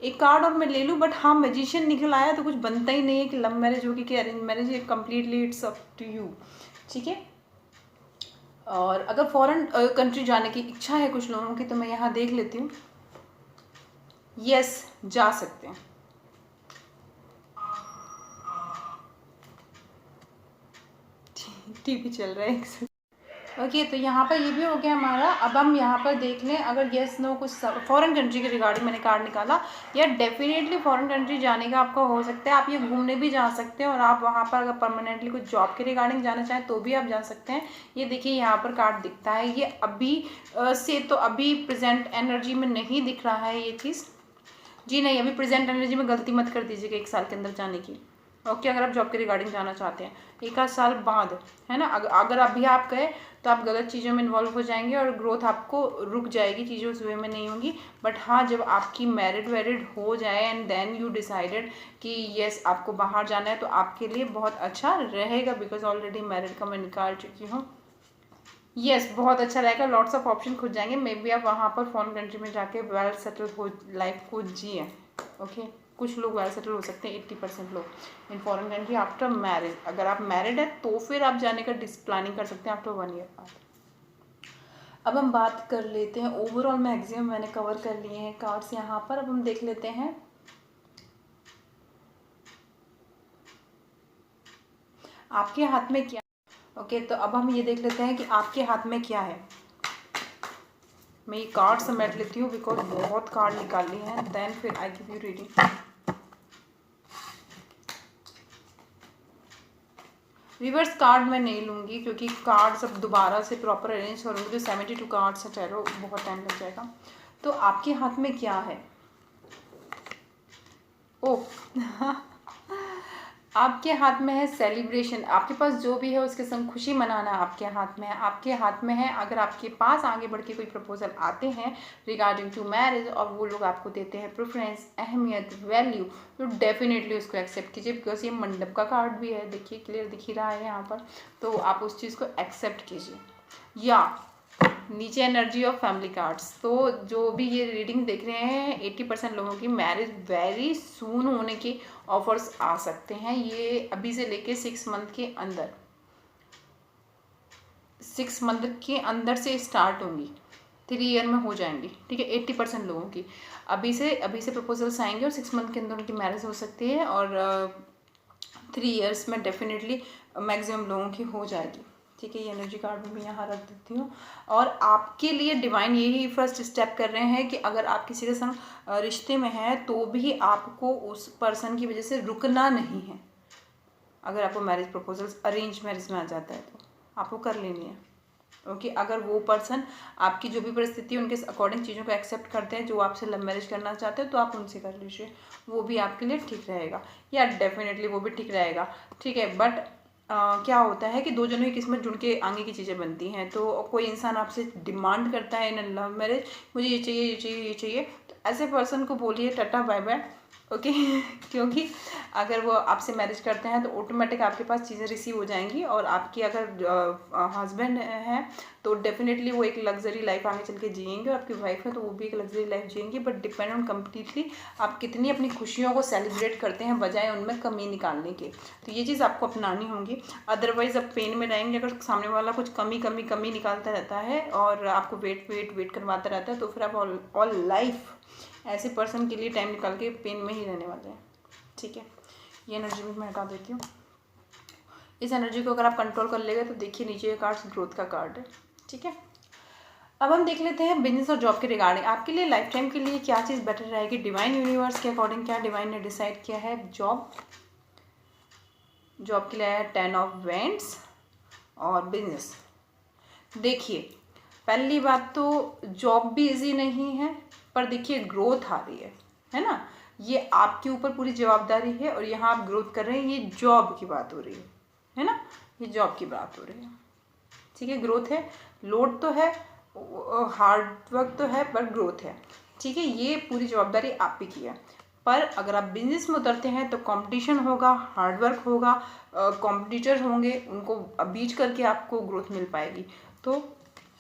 एक कार्ड और मैं ले लूँ, बट हाँ मैजिशियन निकल आया तो कुछ बनता ही नहीं है कि लव मैरिज होगी कि अरेंज मैरिज, ये completely it's up to you. ठीक है, और अगर फॉरेन कंट्री जाने की इच्छा है कुछ लोगों की तो मैं यहाँ देख लेती हूँ। यस, जा सकते हैं। टीवी चल रहा है। ओके, तो यहाँ पर ये भी हो गया हमारा। अब हम यहाँ पर देख लें, अगर येस नो कुछ फॉरेन कंट्री के रिगार्डिंग मैंने कार्ड निकाला, या डेफिनेटली फॉरेन कंट्री जाने का आपका हो सकता है। आप ये घूमने भी जा सकते हैं, और आप वहाँ पर अगर परमानेंटली कुछ जॉब के रिगार्डिंग जाना चाहें तो भी आप जा सकते हैं। ये देखिए यहाँ पर कार्ड दिखता है, ये अभी से तो अभी प्रेजेंट एनर्जी में नहीं दिख रहा है ये चीज़। जी नहीं, अभी प्रेजेंट एनर्जी में गलती मत कर दीजिएगा 1 साल के अंदर जाने की। ओके, अगर आप जॉब के रिगार्डिंग जाना चाहते हैं 1 आध साल बाद, है ना। अगर अभी आप गए तो आप गलत चीज़ों में इन्वॉल्व हो जाएंगे और ग्रोथ आपको रुक जाएगी, चीज़ें उस वे में नहीं होंगी। बट हाँ, जब आपकी मैरिड हो जाए एंड देन यू डिसाइडेड कि येस आपको बाहर जाना है, तो आपके लिए बहुत अच्छा रहेगा, बिकॉज ऑलरेडी मैरिड का मैं निकाल चुकी हूँ। यस, बहुत अच्छा रहेगा, लॉट्स ऑफ ऑप्शन खुल जाएंगे। मे बी आप वहाँ पर फॉरेन कंट्री में जाके वेल सेटल हो, लाइफ को जिए। ओके, कुछ लोग वेल सेटल हो सकते हैं, 80% लोग in foreign country after marriage. अगर आप मैरिड है तो फिर आप जाने का प्लानिंग कर सकते हैं आफ्टर 1 ईयर बाद। अब हम बात कर लेते हैं, ओवरऑल मैक्सिमम मैंने कवर कर लिए हैं कार्ड्स यहाँ पर। अब हम देख लेते हैं आपके हाथ में क्या। ओके, तो अब हम ये देख लेते हैं कि आपके हाथ में क्या है। मैं ये कार्ड समेट लेती हूँ बिकॉज बहुत कार्ड निकालनी है, देन फिर I give you reading. Reverse card मैं नहीं लूँगी क्योंकि कार्ड सब दोबारा से प्रॉपर अरेंज करूँगी, जो 72 कार्ड्स है टैरो, बहुत टाइम लग जाएगा। तो आपके हाथ में क्या है? ओह आपके हाथ में है सेलिब्रेशन। आपके पास जो भी है उसके संग खुशी मनाना आपके हाथ में है। आपके हाथ में है, अगर आपके पास आगे बढ़ के कोई प्रपोजल आते हैं रिगार्डिंग टू मैरिज और वो लोग आपको देते हैं प्रेफरेंस, अहमियत, वैल्यू, तो डेफिनेटली उसको एक्सेप्ट कीजिए। बिकॉज ये मंडप का कार्ड भी है, देखिए क्लियर दिख ही रहा है यहाँ पर, तो आप उस चीज़ को एक्सेप्ट कीजिए। या नीचे एनर्जी ऑफ फैमिली कार्ड्स, तो जो भी ये रीडिंग देख रहे हैं 80% लोगों की मैरिज वेरी सून होने के ऑफर्स आ सकते हैं। ये अभी से लेके 6 मंथ के अंदर, 6 मंथ के अंदर से स्टार्ट होंगी, 3 ईयर में हो जाएंगी। ठीक है, 80% लोगों की अभी से प्रपोजल्स आएंगे और 6 मंथ के अंदर उनकी मैरिज हो सकती है और 3 ईयर्स में डेफिनेटली मैक्सिमम लोगों की हो जाएगी। ठीक है, ये एनर्जी कार्ड भी मैं यहाँ रख देती हूँ। और आपके लिए डिवाइन यही फर्स्ट स्टेप कर रहे हैं कि अगर आप किसी के संग रिश्ते में हैं तो भी आपको उस पर्सन की वजह से रुकना नहीं है। अगर आपको मैरिज प्रपोजल्स अरेंज मैरिज में आ जाता है तो आपको कर लेनी है। ओके, अगर वो पर्सन आपकी जो भी परिस्थिति है उनके अकॉर्डिंग चीज़ों को एक्सेप्ट करते हैं, जो आपसे लव मैरिज करना चाहते हैं, तो आप उनसे कर लीजिए, वो भी आपके लिए ठीक रहेगा। या डेफिनेटली वो भी ठीक रहेगा। ठीक है, बट क्या होता है कि दो जनों की किस्मत जुड़ के आगे की चीज़ें बनती हैं। तो कोई इंसान आपसे डिमांड करता है इन लव मैरिज, मुझे ये चाहिए, ये चाहिए, ये चाहिए, तो ऐसे पर्सन को बोलिए टाटा बाय बाय। ओके क्योंकि अगर वो आपसे मैरिज करते हैं तो ऑटोमेटिक आपके पास चीज़ें रिसीव हो जाएंगी। और आपकी अगर हस्बैंड है तो डेफिनेटली वो एक लग्जरी लाइफ आगे चल के जिएंगे, और आपकी वाइफ है तो वो भी एक लग्जरी लाइफ जिएंगी। बट डिपेंड ऑन कम्प्लीटली आप कितनी अपनी खुशियों को सेलिब्रेट करते हैं बजाय उनमें कमी निकालने के। तो ये चीज़ आपको अपनानी होगी, अदरवाइज आप पेन में रहेंगे। अगर सामने वाला कुछ कमी निकालता रहता है और आपको वेट करवाता रहता है, तो फिर आप ऑल लाइफ ऐसे पर्सन के लिए टाइम निकाल के पेन में ही रहने वाले हैं। ठीक है, ये एनर्जी भी मैं हटा देती हूँ। इस एनर्जी को अगर आप कंट्रोल कर लेंगे तो देखिए नीचे कार्ड्स ग्रोथ का कार्ड है। ठीक है, अब हम देख लेते हैं बिजनेस और जॉब के रिगार्डिंग आपके लिए लाइफ टाइम के लिए क्या चीज़ बेटर रहेगी। डिवाइन यूनिवर्स के अकॉर्डिंग क्या डिवाइन ने डिसाइड किया है। जॉब के लिए आया 10 ऑफ वेंड्स और बिजनेस। देखिए, पहली बात तो जॉब भी इजी नहीं है, पर देखिए ग्रोथ आ रही है ना। ये आपके ऊपर पूरी जवाबदारी है और यहाँ आप ग्रोथ कर रहे हैं। ये जॉब की बात हो रही है ना, ये जॉब की बात हो रही है। ठीक है, ग्रोथ है, लोड तो है, हार्ड वर्क तो है, पर ग्रोथ है। ठीक है, ये पूरी जवाबदारी आप ही की है। पर अगर आप बिजनेस में उतरते हैं तो कंपटीशन होगा, हार्ड वर्क होगा, कॉम्पिटिटर होंगे, उनको बीट करके आपको ग्रोथ मिल पाएगी। तो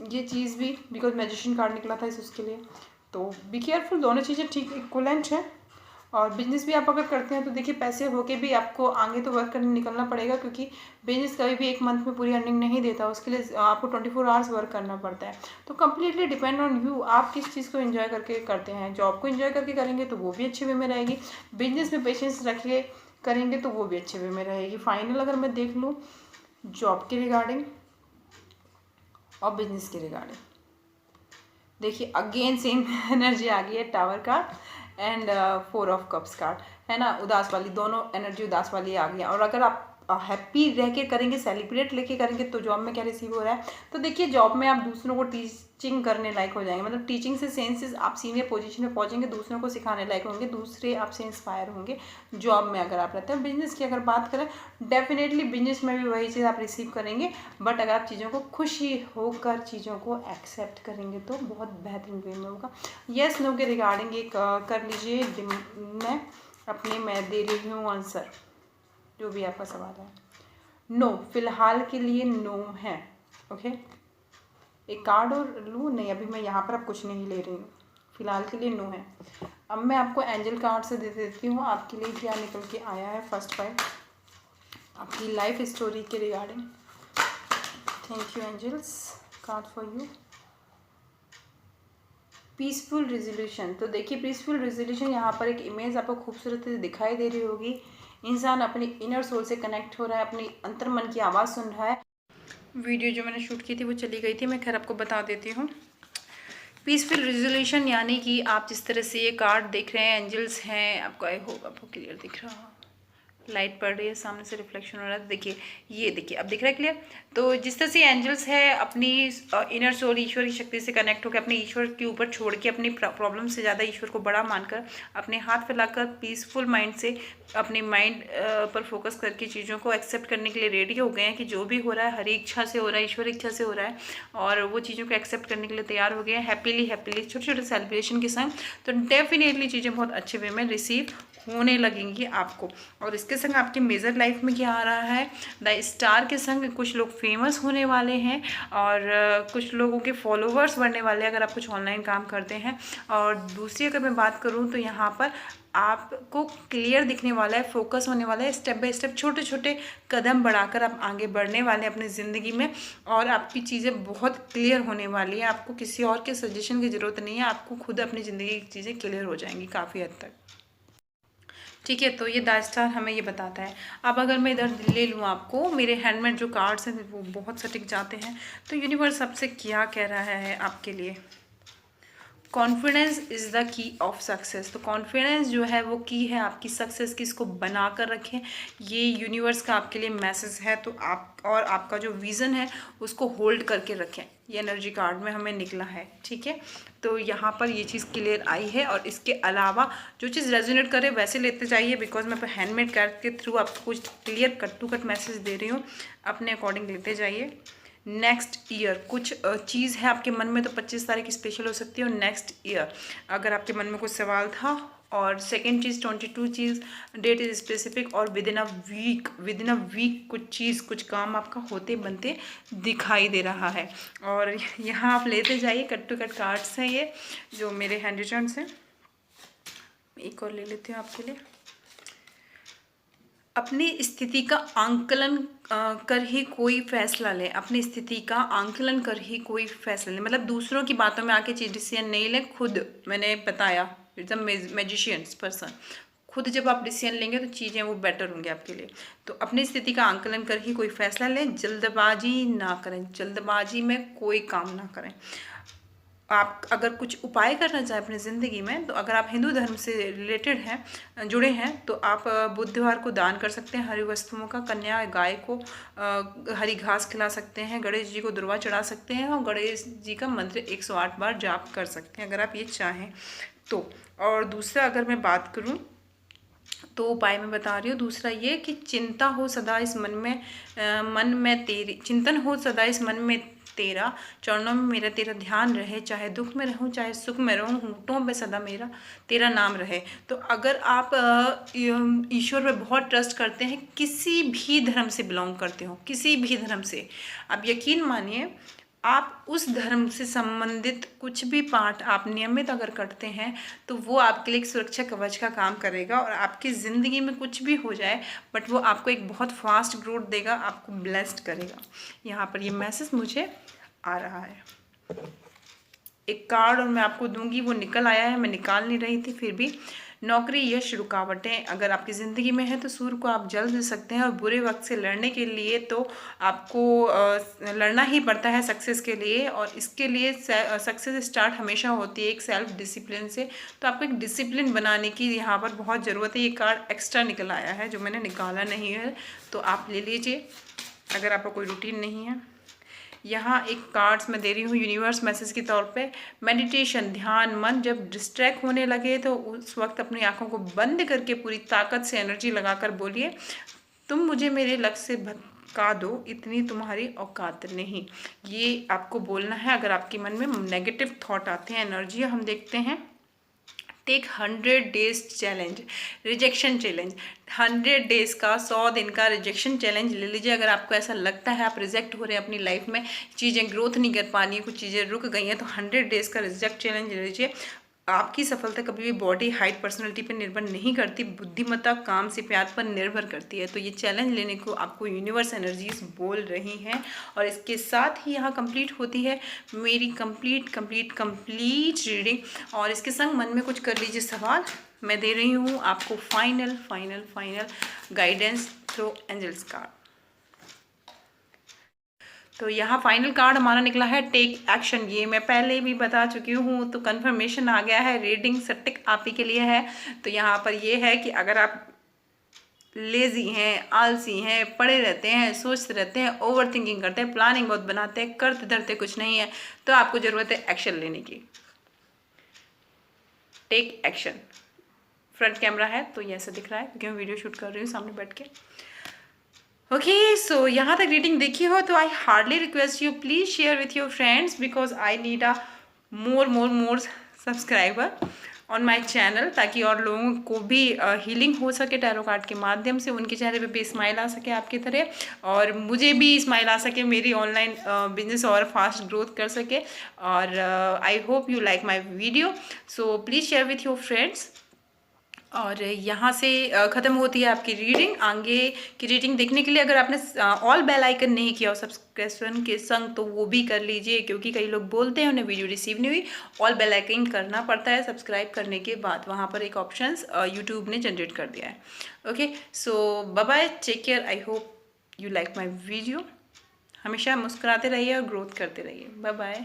ये चीज़ भी, बिकॉज मैजिशियन कार्ड निकला था उसके लिए, तो बी केयरफुल, दोनों चीज़ें ठीक इक्वलेंट है। और बिजनेस भी आप अगर करते हैं तो देखिए पैसे होके भी आपको आगे तो वर्क करने निकलना पड़ेगा, क्योंकि बिजनेस कभी भी एक मंथ में पूरी अर्निंग नहीं देता, उसके लिए आपको 24 आवर्स वर्क करना पड़ता है। तो कम्प्लीटली डिपेंड ऑन यू, आप किस चीज़ को एंजॉय करके करते हैं। जॉब को एंजॉय करके करेंगे तो वो भी अच्छे वे में रहेगी, बिजनेस में पेशेंस रखिए करेंगे तो वो भी अच्छे वे में रहेगी। फाइनल अगर मैं देख लूँ जॉब के रिगार्डिंग और बिजनेस के रिगार्डिंग, देखिए अगेन सेम एनर्जी आ गई है, tower card and 4 of cups card, है ना। उदास वाली, दोनों एनर्जी उदास वाली आ गई है। और अगर आप हैप्पी रह के करेंगे, सेलिब्रेट लेके करेंगे, तो जॉब में क्या रिसीव हो रहा है, तो देखिए जॉब में आप दूसरों को टीचिंग करने लायक हो जाएंगे। मतलब टीचिंग से सेंसेस, आप सीनियर पोजीशन में पहुंचेंगे, दूसरों को सिखाने लायक होंगे, दूसरे आपसे इंस्पायर होंगे जॉब में अगर आप रहते हैं। बिजनेस की अगर बात करें, डेफिनेटली बिजनेस में भी वही चीज़ आप रिसीव करेंगे, बट अगर आप चीज़ों को खुशी होकर चीज़ों को एक्सेप्ट करेंगे तो बहुत बेहतरीन वे में होगा। येस नो के रिगार्डिंग एक कर लीजिए, मैं दे रही हूँ आंसर जो भी आपका सवाल है। नो, फिलहाल के लिए नो है। ओके, एक कार्ड और लूँ? नहीं, अभी मैं यहाँ पर अब कुछ नहीं ले रही हूँ, फिलहाल के लिए नो है। अब मैं आपको एंजल कार्ड से दे देती हूँ आपके लिए क्या निकल के आया है। फर्स्ट पार्ट आपकी लाइफ स्टोरी के regarding. Thank you angels, card for you. Peaceful resolution. तो देखिए पीसफुल रेजोल्यूशन, यहाँ पर एक इमेज आपको खूबसूरत दिखाई दे रही होगी। इंसान अपनी इनर सोल से कनेक्ट हो रहा है, अपनी अंतर्मन की आवाज़ सुन रहा है। वीडियो जो मैंने शूट की थी वो चली गई थी, मैं खैर आपको बता देती हूँ। पीसफुल रिजोल्यूशन, यानी कि आप जिस तरह से ये कार्ड देख रहे हैं, एंजल्स हैं, आपको आई होप आपको क्लियर दिख रहा हो, लाइट पड़ रही है सामने से, रिफ्लेक्शन हो रहा है। देखिए, ये देखिए, अब दिख रहा है क्लियर। तो जिस तरह से एंजल्स है अपनी इनर सोल, ईश्वर की शक्ति से कनेक्ट होकर अपने ईश्वर के ऊपर छोड़ के, अपनी प्रॉब्लम से ज़्यादा ईश्वर को बड़ा मानकर, अपने हाथ फैलाकर पीसफुल माइंड से अपने माइंड पर फोकस करके चीज़ों को एक्सेप्ट करने के लिए रेडी हो गए हैं कि जो भी हो रहा है हरी इच्छा से हो रहा है, ईश्वर इच्छा से हो रहा है, और वो चीज़ों को एक्सेप्ट करने के लिए तैयार हो गए हैं हैप्पीली छोटे छोटे सेलिब्रेशन के संग। तो डेफिनेटली चीज़ें बहुत अच्छे वे में रिसीव होने लगेंगी आपको। और इसके संग आपके मेजर लाइफ में क्या आ रहा है, द स्टार के संग कुछ लोग फेमस होने वाले हैं, और कुछ लोगों के फॉलोवर्स बढ़ने वाले हैं अगर आप कुछ ऑनलाइन काम करते हैं। और दूसरी अगर मैं बात करूं तो यहाँ पर आपको क्लियर दिखने वाला है, फोकस होने वाला है, स्टेप बाय स्टेप छोटे छोटे कदम बढ़ाकर आप आगे बढ़ने वाले हैं अपनी ज़िंदगी में, और आपकी चीज़ें बहुत क्लियर होने वाली है। आपको किसी और के सजेशन की ज़रूरत नहीं है, आपको खुद अपनी ज़िंदगी की चीज़ें क्लियर हो जाएंगी काफ़ी हद तक। ठीक है, तो ये द स्टार हमें ये बताता है। अब अगर मैं इधर ले लूँ, आपको मेरे हैंड में जो कार्ड्स हैं वो बहुत सटीक जाते हैं। तो यूनिवर्स आपसे क्या कह रहा है आपके लिए? Confidence is the key of success. तो कॉन्फिडेंस जो है वो की है आपकी सक्सेस की, इसको बना कर रखें, ये यूनिवर्स का आपके लिए मैसेज है। तो आप और आपका जो विज़न है उसको होल्ड करके रखें, ये एनर्जी कार्ड में हमें निकला है। ठीक है, तो यहाँ पर ये चीज़ क्लियर आई है। और इसके अलावा जो चीज़ रेजोनेट करे वैसे लेते जाइए, बिकॉज मैं हैंडमेड कार्ड के थ्रू आपको कुछ clear cut to cut message दे रही हूँ, अपने अकॉर्डिंग लेते जाइए। नेक्स्ट ईयर कुछ चीज़ है आपके मन में, तो 25 तारीख स्पेशल हो सकती है। और नेक्स्ट ईयर अगर आपके मन में कुछ सवाल था, और सेकेंड चीज़ 22 चीज़, डेट इज स्पेसिफिक, और विद इन अ वीक कुछ चीज़, कुछ काम आपका होते बनते दिखाई दे रहा है। और यहाँ आप लेते जाइए, कट टू कट कार्ड्स हैं ये जो मेरे हैंड रिटर्न्स हैं। एक और ले लेती हूँ आपके लिए। अपनी स्थिति का आंकलन कर ही कोई फैसला लें, अपनी स्थिति का आंकलन कर ही कोई फैसला लें, मतलब दूसरों की बातों में आके डिसीजन नहीं लें, खुद मैंने बताया इट्स अ मैजिशियंस पर्सन, खुद जब आप डिसीजन लेंगे तो चीज़ें वो बेटर होंगी आपके लिए। तो अपनी स्थिति का आंकलन कर ही कोई फैसला लें, जल्दबाजी ना करें, जल्दबाजी में कोई काम ना करें। आप अगर कुछ उपाय करना चाहें अपनी ज़िंदगी में, तो अगर आप हिंदू धर्म से रिलेटेड हैं, जुड़े हैं, तो आप बुधवार को दान कर सकते हैं हरी वस्तुओं का, कन्या गाय को हरी घास खिला सकते हैं, गणेश जी को दुर्वा चढ़ा सकते हैं, और गणेश जी का मंत्र 108 बार जाप कर सकते हैं अगर आप ये चाहें तो। और दूसरा अगर मैं बात करूं तो उपाय मैं बता रही हूँ, दूसरा ये कि चिंता हो सदा इस मन में तेरी, चिंतन हो सदा इस मन में तेरा, चरणों में मेरा तेरा ध्यान रहे, चाहे दुख में रहूं चाहे सुख में रहूं, होठों पे सदा मेरा तेरा नाम रहे। तो अगर आप ईश्वर पे बहुत ट्रस्ट करते हैं, किसी भी धर्म से बिलोंग करते हो, किसी भी धर्म से, आप यकीन मानिए, आप उस धर्म से संबंधित कुछ भी पाठ आप नियमित अगर करते हैं तो वो आपके लिए एक सुरक्षा कवच का काम करेगा, और आपकी ज़िंदगी में कुछ भी हो जाए बट वो आपको एक बहुत फास्ट ग्रोथ देगा, आपको ब्लेस्ड करेगा। यहाँ पर ये मैसेज मुझे आ रहा है। एक कार्ड और मैं आपको दूंगी, वो निकल आया है, मैं निकाल नहीं रही थी फिर भी। नौकरी, यश, रुकावटें अगर आपकी ज़िंदगी में है तो सूर्य को आप जल दे सकते हैं, और बुरे वक्त से लड़ने के लिए तो आपको लड़ना ही पड़ता है सक्सेस के लिए, और इसके लिए सक्सेस स्टार्ट हमेशा होती है एक सेल्फ डिसिप्लिन से। तो आपको एक डिसिप्लिन बनाने की यहाँ पर बहुत ज़रूरत है। ये कार्ड एक्स्ट्रा निकल आया है जो मैंने निकाला नहीं है, तो आप ले लीजिए अगर आपका कोई रूटीन नहीं है। यहाँ एक कार्ड्स मैं दे रही हूँ यूनिवर्स मैसेज के तौर पे, मेडिटेशन, ध्यान। मन जब डिस्ट्रैक्ट होने लगे तो उस वक्त अपनी आंखों को बंद करके पूरी ताकत से एनर्जी लगाकर बोलिए, तुम मुझे मेरे लक्ष्य से भटका दो, इतनी तुम्हारी औकात नहीं। ये आपको बोलना है अगर आपके मन में नेगेटिव थॉट आते हैं, एनर्जी हम देखते हैं। Take 100 days challenge, rejection challenge, 100 days का, 100 दिन का रिजेक्शन चैलेंज ले लीजिए। अगर आपको ऐसा लगता है आप रिजेक्ट हो रहे हैं अपनी लाइफ में, चीज़ें ग्रोथ नहीं कर पा रही हैं, कुछ चीज़ें रुक गई हैं, तो 100 डेज का रिजेक्ट चैलेंज ले लीजिए। आपकी सफलता कभी भी बॉडी, हाइट, पर्सनैलिटी पर निर्भर नहीं करती, बुद्धिमत्ता, काम से प्यार पर निर्भर करती है। तो ये चैलेंज लेने को आपको यूनिवर्स एनर्जीज बोल रही हैं। और इसके साथ ही यहाँ कंप्लीट होती है मेरी कंप्लीट रीडिंग। और इसके संग मन में कुछ कर लीजिए सवाल, मैं दे रही हूँ आपको final guidance through angels card. तो यहाँ फाइनल कार्ड हमारा निकला है टेक एक्शन। ये मैं पहले भी बता चुकी हूँ, तो कंफर्मेशन आ गया है, रीडिंग सटिक आप ही के लिए है। तो यहाँ पर ये है कि अगर आप लेजी हैं, आलसी हैं, पड़े रहते हैं, सोचते रहते हैं, ओवर थिंकिंग करते हैं, प्लानिंग बहुत बनाते हैं, करते धरते कुछ नहीं है, तो आपको ज़रूरत है एक्शन लेने की। Take action. फ्रंट कैमरा है तो ये ऐसा दिख रहा है क्योंकि मैं वीडियो शूट कर रही हूँ सामने बैठ के। ओके, सो यहाँ तक रीडिंग देखी हो तो I hardly request you please share with your friends because I need a more subscriber on my channel, ताकि और लोगों को भी हीलिंग हो सके टैरो कार्ड के माध्यम से, उनके चेहरे पे भी स्माइल आ सके आपकी तरह, और मुझे भी स्माइल आ सके, मेरी ऑनलाइन बिजनेस और फास्ट ग्रोथ कर सके। और आई hope you like my video, so please share with your friends. और यहाँ से ख़त्म होती है आपकी रीडिंग। आगे की रीडिंग देखने के लिए अगर आपने ऑल बेल आइकन नहीं किया हो सब्सक्रिप्शन के संग तो वो भी कर लीजिए, क्योंकि कई लोग बोलते हैं उन्हें वीडियो रिसीव नहीं हुई। ऑल बेल आइकन करना पड़ता है सब्सक्राइब करने के बाद, वहाँ पर एक ऑप्शंस यूट्यूब ने जनरेट कर दिया है। Okay, so bye bye, take care, I hope you like my video. हमेशा मुस्कुराते रहिए और ग्रोथ करते रहिए। Bye bye.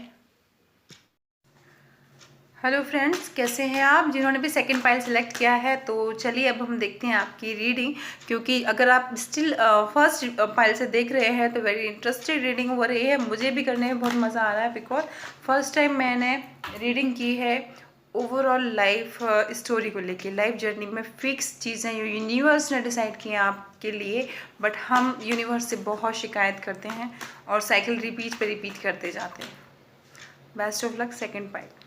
हेलो फ्रेंड्स, कैसे हैं आप? जिन्होंने भी सेकंड पाइल सेलेक्ट किया है तो चलिए अब हम देखते हैं आपकी रीडिंग, क्योंकि अगर आप स्टिल फर्स्ट पाइल से देख रहे हैं तो वेरी इंटरेस्टेड रीडिंग हो रही है। मुझे भी करने में बहुत मज़ा आ रहा है बिकॉज फर्स्ट टाइम मैंने रीडिंग की है ओवरऑल लाइफ स्टोरी को लेके, लाइफ जर्नी में फिक्स चीज़ें यूनिवर्स ने डिसाइड की हैं आपके लिए, बट हम यूनिवर्स से बहुत शिकायत करते हैं और साइकिल रिपीट पे रिपीट करते जाते हैं। Best of luck second pile.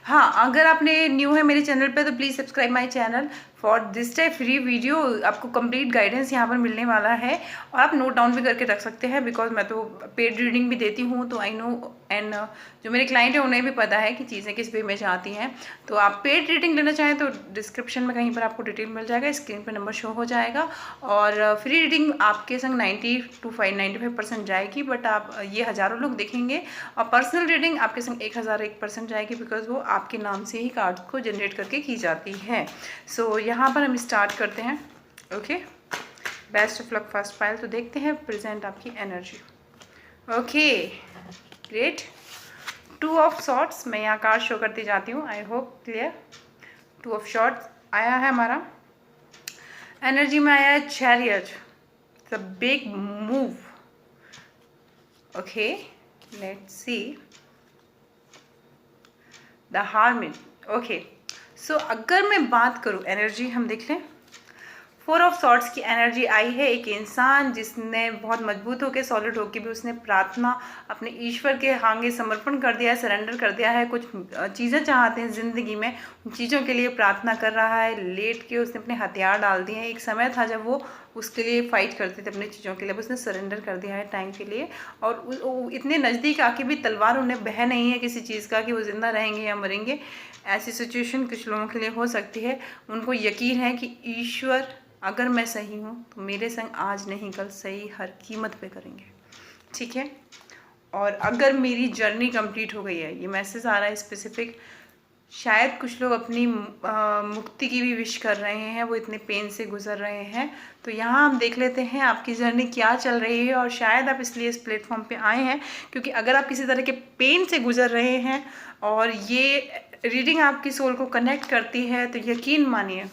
हाँ, अगर आपने न्यू है मेरे चैनल पे तो please subscribe my channel for this type free video. आपको कंप्लीट गाइडेंस यहाँ पर मिलने वाला है और आप नोट डाउन भी करके रख सकते हैं बिकॉज मैं तो पेड रीडिंग भी देती हूँ, तो आई नो एंड जो मेरे क्लाइंट हैं उन्हें भी पता है कि चीज़ें किस वे में जाती हैं। तो आप पेड रीडिंग लेना चाहें तो डिस्क्रिप्शन में कहीं पर आपको डिटेल मिल जाएगा, स्क्रीन पर नंबर शो हो जाएगा। और फ्री रीडिंग आपके संग 90 to 95% जाएगी, बट आप ये हज़ारों लोग देखेंगे। और पर्सनल रीडिंग आपके संग 1001% जाएगी बिकॉज वो आपके नाम से ही कार्ड को जनरेट करके की जाती है। सो यहाँ पर हम स्टार्ट करते हैं। Okay, best of luck first pile. तो देखते हैं प्रेजेंट आपकी energy. Okay, great. 2 of swords मैं यहाँ कार्ड शो करती जाती हूँ, I hope clear. 2 of swords आया है हमारा। एनर्जी में आया है chariot, the big move. Okay, let's see the hermit. Okay, so अगर मैं बात करूँ एनर्जी, हम देख लें 4 ऑफ सॉर्ड्स की एनर्जी आई है। एक इंसान जिसने बहुत मजबूत होकर, सॉलिड होकर भी उसने प्रार्थना अपने ईश्वर के आगे समर्पण कर दिया है, सरेंडर कर दिया है। कुछ चीज़ें चाहते हैं ज़िंदगी में, उन चीज़ों के लिए प्रार्थना कर रहा है। लेट के उसने अपने हथियार डाल दिए हैं। एक समय था जब वो उसके लिए फ़ाइट करते थे अपनी चीज़ों के लिए, उसने सरेंडर कर दिया है टाइम के लिए। और इतने नज़दीक आके भी तलवार उन्हें बह नहीं है किसी चीज़ का कि वो ज़िंदा रहेंगे या मरेंगे। ऐसी सिचुएशन कुछ लोगों के लिए हो सकती है। उनको यकीन है कि ईश्वर, अगर मैं सही हूँ तो मेरे संग आज नहीं कल सही हर कीमत पे करेंगे, ठीक है। और अगर मेरी जर्नी कंप्लीट हो गई है, ये मैसेज आ रहा है स्पेसिफिक। शायद कुछ लोग अपनी मुक्ति की भी विश कर रहे हैं, वो इतने पेन से गुजर रहे हैं। तो यहाँ हम देख लेते हैं आपकी जर्नी क्या चल रही है। और शायद आप इसलिए इस प्लेटफॉर्म पे आए हैं क्योंकि अगर आप किसी तरह के पेन से गुजर रहे हैं और ये रीडिंग आपकी सोल को कनेक्ट करती है, तो यकीन मानिए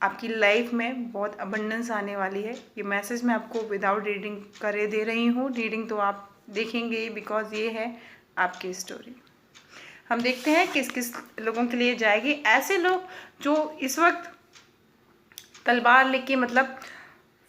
आपकी लाइफ में बहुत अबंडेंस आने वाली है। ये मैसेज मैं आपको विदाउट रीडिंग करे दे रही हूँ। रीडिंग तो आप देखेंगे बिकॉज ये है आपकी स्टोरी। हम देखते हैं किस किस लोगों के लिए जाएगी। ऐसे लोग जो इस वक्त तलवार लेके मतलब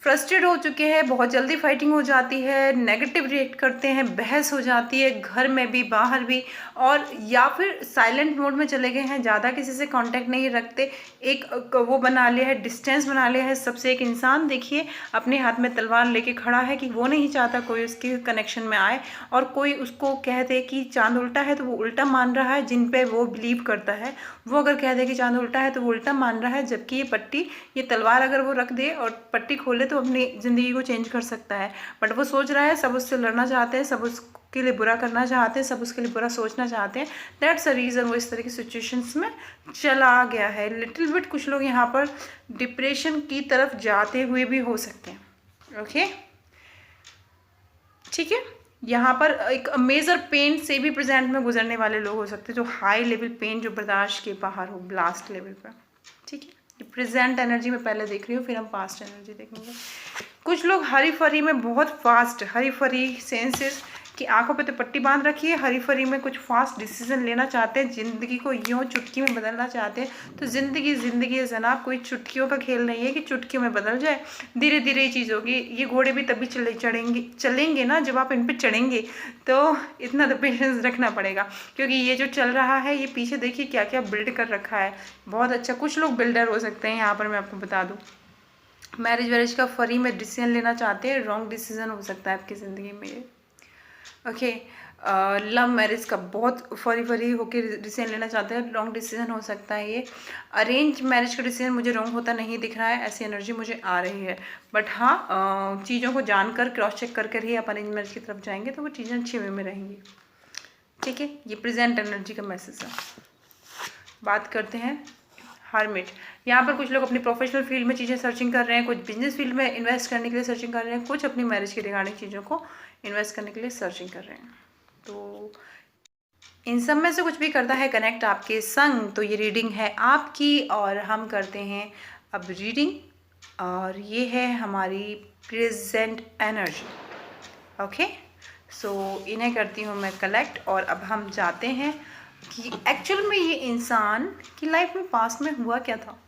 फ्रस्ट्रेट हो चुके हैं, बहुत जल्दी फाइटिंग हो जाती है, नेगेटिव रिएक्ट करते हैं, बहस हो जाती है घर में भी बाहर भी, और या फिर साइलेंट मोड में चले गए हैं, ज़्यादा किसी से कांटेक्ट नहीं रखते, एक वो बना लिया है, डिस्टेंस बना लिया है सबसे। एक इंसान देखिए अपने हाथ में तलवार लेके खड़ा है कि वो नहीं चाहता कोई उसके कनेक्शन में आए, और कोई उसको कह दे कि चांद उल्टा है तो वो उल्टा मान रहा है। जिन पे वो बिलीव करता है वो अगर कह दे कि चांद उल्टा है तो वो उल्टा मान रहा है, जबकि ये पट्टी, ये तलवार अगर वो रख दे और पट्टी खोले तो अपनी ज़िंदगी को चेंज कर सकता है। बट वो सोच रहा है, सब उससे लड़ना चाहते हैं, सब उसके लिए बुरा करना चाहते हैं, सब उसके लिए बुरा सोचना चाहते हैं। दैट्स अ रीज़न वो इस तरह की सिचुएशंस में चला गया है। लिटिल बिट कुछ लोग यहाँ पर डिप्रेशन की तरफ जाते हुए भी हो सकते हैं। ओके, ठीक है। यहाँ पर एक मेजर पेन से भी प्रेजेंट में गुजरने वाले लोग हो सकते हैं, जो हाई लेवल पेन जो बर्दाश्त के बाहर हो, ब्लास्ट लेवल पर। ठीक है, ये प्रेजेंट एनर्जी में पहले देख रही हूँ, फिर हम पास्ट एनर्जी देखेंगे। कुछ लोग हरी फरी में बहुत फास्ट, हरी फरी सेंसेस कि आंखों पे तो पट्टी बांध रखी है, हरी फरी में कुछ फास्ट डिसीजन लेना चाहते हैं, ज़िंदगी को यूँ चुटकी में बदलना चाहते हैं। तो ज़िंदगी है जनाब, कोई चुटकियों का खेल नहीं है कि चुटकियों में बदल जाए। धीरे धीरे ये चीज़ होगी। ये घोड़े भी तभी चलेंगे ना जब आप इन पर चढ़ेंगे। तो इतना तो पेशेंस रखना पड़ेगा, क्योंकि ये जो चल रहा है ये पीछे देखिए क्या क्या बिल्ड कर रखा है। बहुत अच्छा, कुछ लोग बिल्डर हो सकते हैं यहाँ पर, मैं आपको बता दूँ। मैरिज वैरिज का फरी में डिसीजन लेना चाहते हैं, रॉन्ग डिसीजन हो सकता है आपकी ज़िंदगी में ये। ओके, लव मैरिज का बहुत फरी होकर डिसीजन लेना चाहते हैं, रॉन्ग डिसीजन हो सकता है ये। अरेंज मैरिज का डिसीजन मुझे रॉन्ग होता नहीं दिख रहा है, ऐसी एनर्जी मुझे आ रही है। बट हाँ, चीज़ों को जानकर क्रॉस चेक कर ही आप अरेंज मैरिज की तरफ जाएंगे तो वो चीज़ें अच्छे वे में रहेंगी। ठीक है, ये प्रेजेंट एनर्जी का मैसेज है। बात करते हैं हर्मिट। यहाँ पर कुछ लोग अपनी प्रोफेशनल फील्ड में चीज़ें सर्चिंग कर रहे हैं, कुछ बिजनेस फील्ड में इन्वेस्ट करने के लिए सर्चिंग कर रहे हैं, कुछ अपनी मैरिज के रिगार्डिंग चीज़ों को इन्वेस्ट करने के लिए सर्चिंग कर रहे हैं। तो इन सब में से कुछ भी करता है कनेक्ट आपके संग, तो ये रीडिंग है आपकी। और हम करते हैं अब रीडिंग, और ये है हमारी प्रेजेंट एनर्जी। ओके, सो इन्हें करती हूँ मैं कलेक्ट। और अब हम जाते हैं कि एक्चुअल में ये इंसान की लाइफ में पास्ट में हुआ क्या था,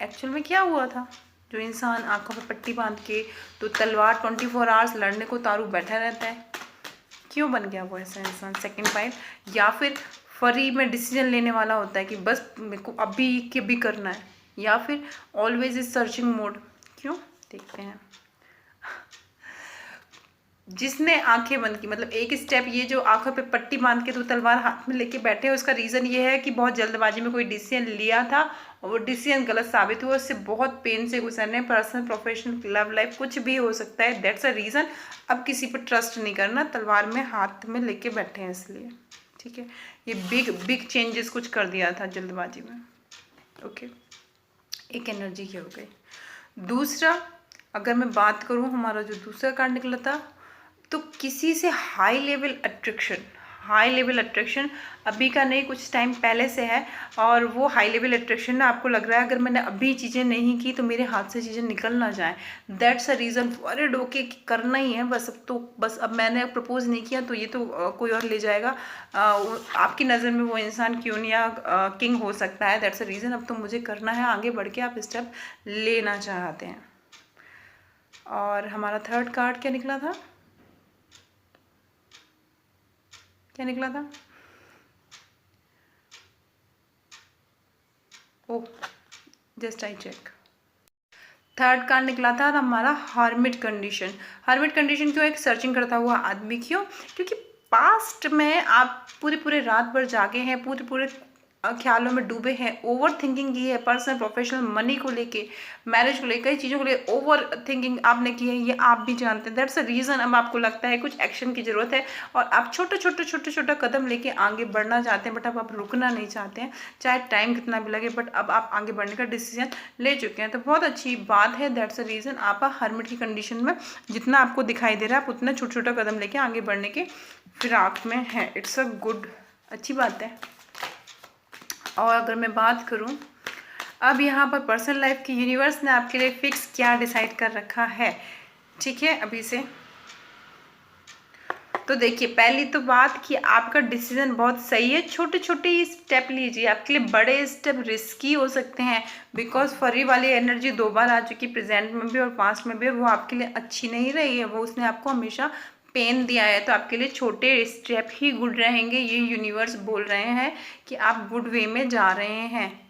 एक्चुअल में क्या हुआ था। जो इंसान आंखों पे पट्टी बांध के तो तलवार 24 आवर्स लड़ने को तारू बैठा रहता है, क्यों बन गया वो ऐसा इंसान सेकंड पाइल। या फिर फरी में डिसीजन लेने वाला होता है कि बस मेरे को अभी के भी करना है, या फिर ऑलवेज इज सर्चिंग मोड, क्यों देखते हैं। जिसने आंखें बंद की, मतलब एक स्टेप, ये जो आंखों पे पट्टी बांध के तो तलवार हाथ में लेके बैठे हैं, उसका रीज़न ये है कि बहुत जल्दबाजी में कोई डिसीजन लिया था और वो डिसीजन गलत साबित हुआ, उससे बहुत पेन से गुजरने, पर्सनल प्रोफेशनल लव लाइफ कुछ भी हो सकता है। That's a reason. अब किसी पर ट्रस्ट नहीं करना, तलवार में हाथ में लेके बैठे हैं इसलिए। ठीक है, ये बिग चेंजेस कुछ कर दिया था जल्दबाजी में। ओके, एक एनर्जी ये हो गई। दूसरा, अगर मैं बात करूँ, हमारा जो दूसरा कार्ड निकला था, तो किसी से हाई लेवल अट्रैक्शन अभी का नहीं, कुछ टाइम पहले से है। और वो हाई लेवल अट्रैक्शन ना आपको लग रहा है अगर मैंने अभी चीज़ें नहीं की तो मेरे हाथ से चीज़ें निकल ना जाए। That's a reason worried okay, करना ही है बस। अब तो बस, अब मैंने प्रपोज नहीं किया तो ये तो कोई और ले जाएगा। आपकी नज़र में वो इंसान क्यों नहीं, या किंग हो सकता है। दैट्स अ रीज़न, अब तो मुझे करना है, आगे बढ़ के आप स्टेप लेना चाहते हैं। और हमारा थर्ड कार्ड क्या निकला था, क्या निकला था, oh just I check. Third card निकला था हमारा हर्मिट कंडीशन। हर्मिट कंडीशन क्यों, एक सर्चिंग करता हुआ आदमी, क्यों, क्योंकि पास्ट में आप पूरे रात भर जागे हैं, पूरे ख्यालों में डूबे हैं, ओवर थिंकिंग की है, पर्सनल प्रोफेशनल मनी को लेके, मैरिज को लेकर, कई चीज़ों को लेकर ओवर थिंकिंग आपने की है, ये आप भी जानते हैं। दैट्स अ रीज़न अब आपको लगता है कुछ एक्शन की ज़रूरत है और आप छोटा कदम लेके आगे बढ़ना चाहते हैं, बट अब आप रुकना नहीं चाहते हैं, चाहे टाइम कितना भी लगे, बट अब आप आगे बढ़ने का डिसीजन ले चुके हैं। तो बहुत अच्छी बात है। दैट्स अ रीज़न आप हर्मिट की कंडीशन में जितना आपको दिखाई दे रहा है आप उतना छोटा कदम लेके आगे बढ़ने के फिराक में है। इट्स अ गुड, अच्छी बात है। और अगर मैं बात करूं, अब यहाँ पर पर्सनल लाइफ की यूनिवर्स ने आपके लिए फिक्स क्या डिसाइड कर रखा है, ठीक है, अभी से। तो देखिए, पहली तो बात कि आपका डिसीजन बहुत सही है, छोटे छोटे स्टेप लीजिए, आपके लिए बड़े स्टेप रिस्की हो सकते हैं, बिकॉज फरी वाली एनर्जी 2 बार आ चुकी, प्रेजेंट में भी और पास्ट में भी, वो आपके लिए अच्छी नहीं रही है, वो उसने आपको हमेशा पेन दिया है। तो आपके लिए छोटे स्टेप ही गुड रहेंगे, ये यूनिवर्स बोल रहे हैं कि आप गुड वे में जा रहे हैं।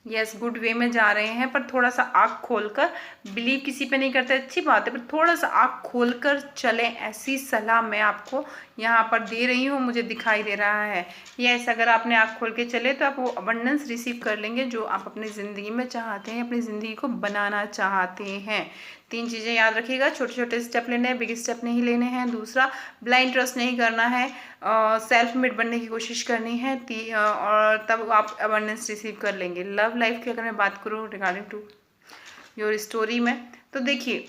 यस, गुड वे में जा रहे हैं, पर थोड़ा सा आँख खोलकर, बिलीव किसी पे नहीं करते अच्छी बात है, पर थोड़ा सा आँख खोलकर चलें, ऐसी सलाह मैं आपको यहाँ पर दे रही हूँ, मुझे दिखाई दे रहा है। यस, अगर आपने आँख खोल के चले तो आप वो अबंडेंस रिसीव कर लेंगे जो आप अपनी ज़िंदगी में चाहते हैं, अपनी ज़िंदगी को बनाना चाहते हैं। 3 चीज़ें याद रखिएगा, छोटे छोटे स्टेप लेने हैं, बिग स्टेप नहीं लेने हैं। दूसरा, ब्लाइंड ट्रस्ट नहीं करना है, सेल्फ मेड बनने की कोशिश करनी है, और तब आप अबंडेंस रिसीव कर लेंगे। लव लाइफ की अगर मैं बात करूँ रिगार्डिंग टू योर स्टोरी में, तो देखिए,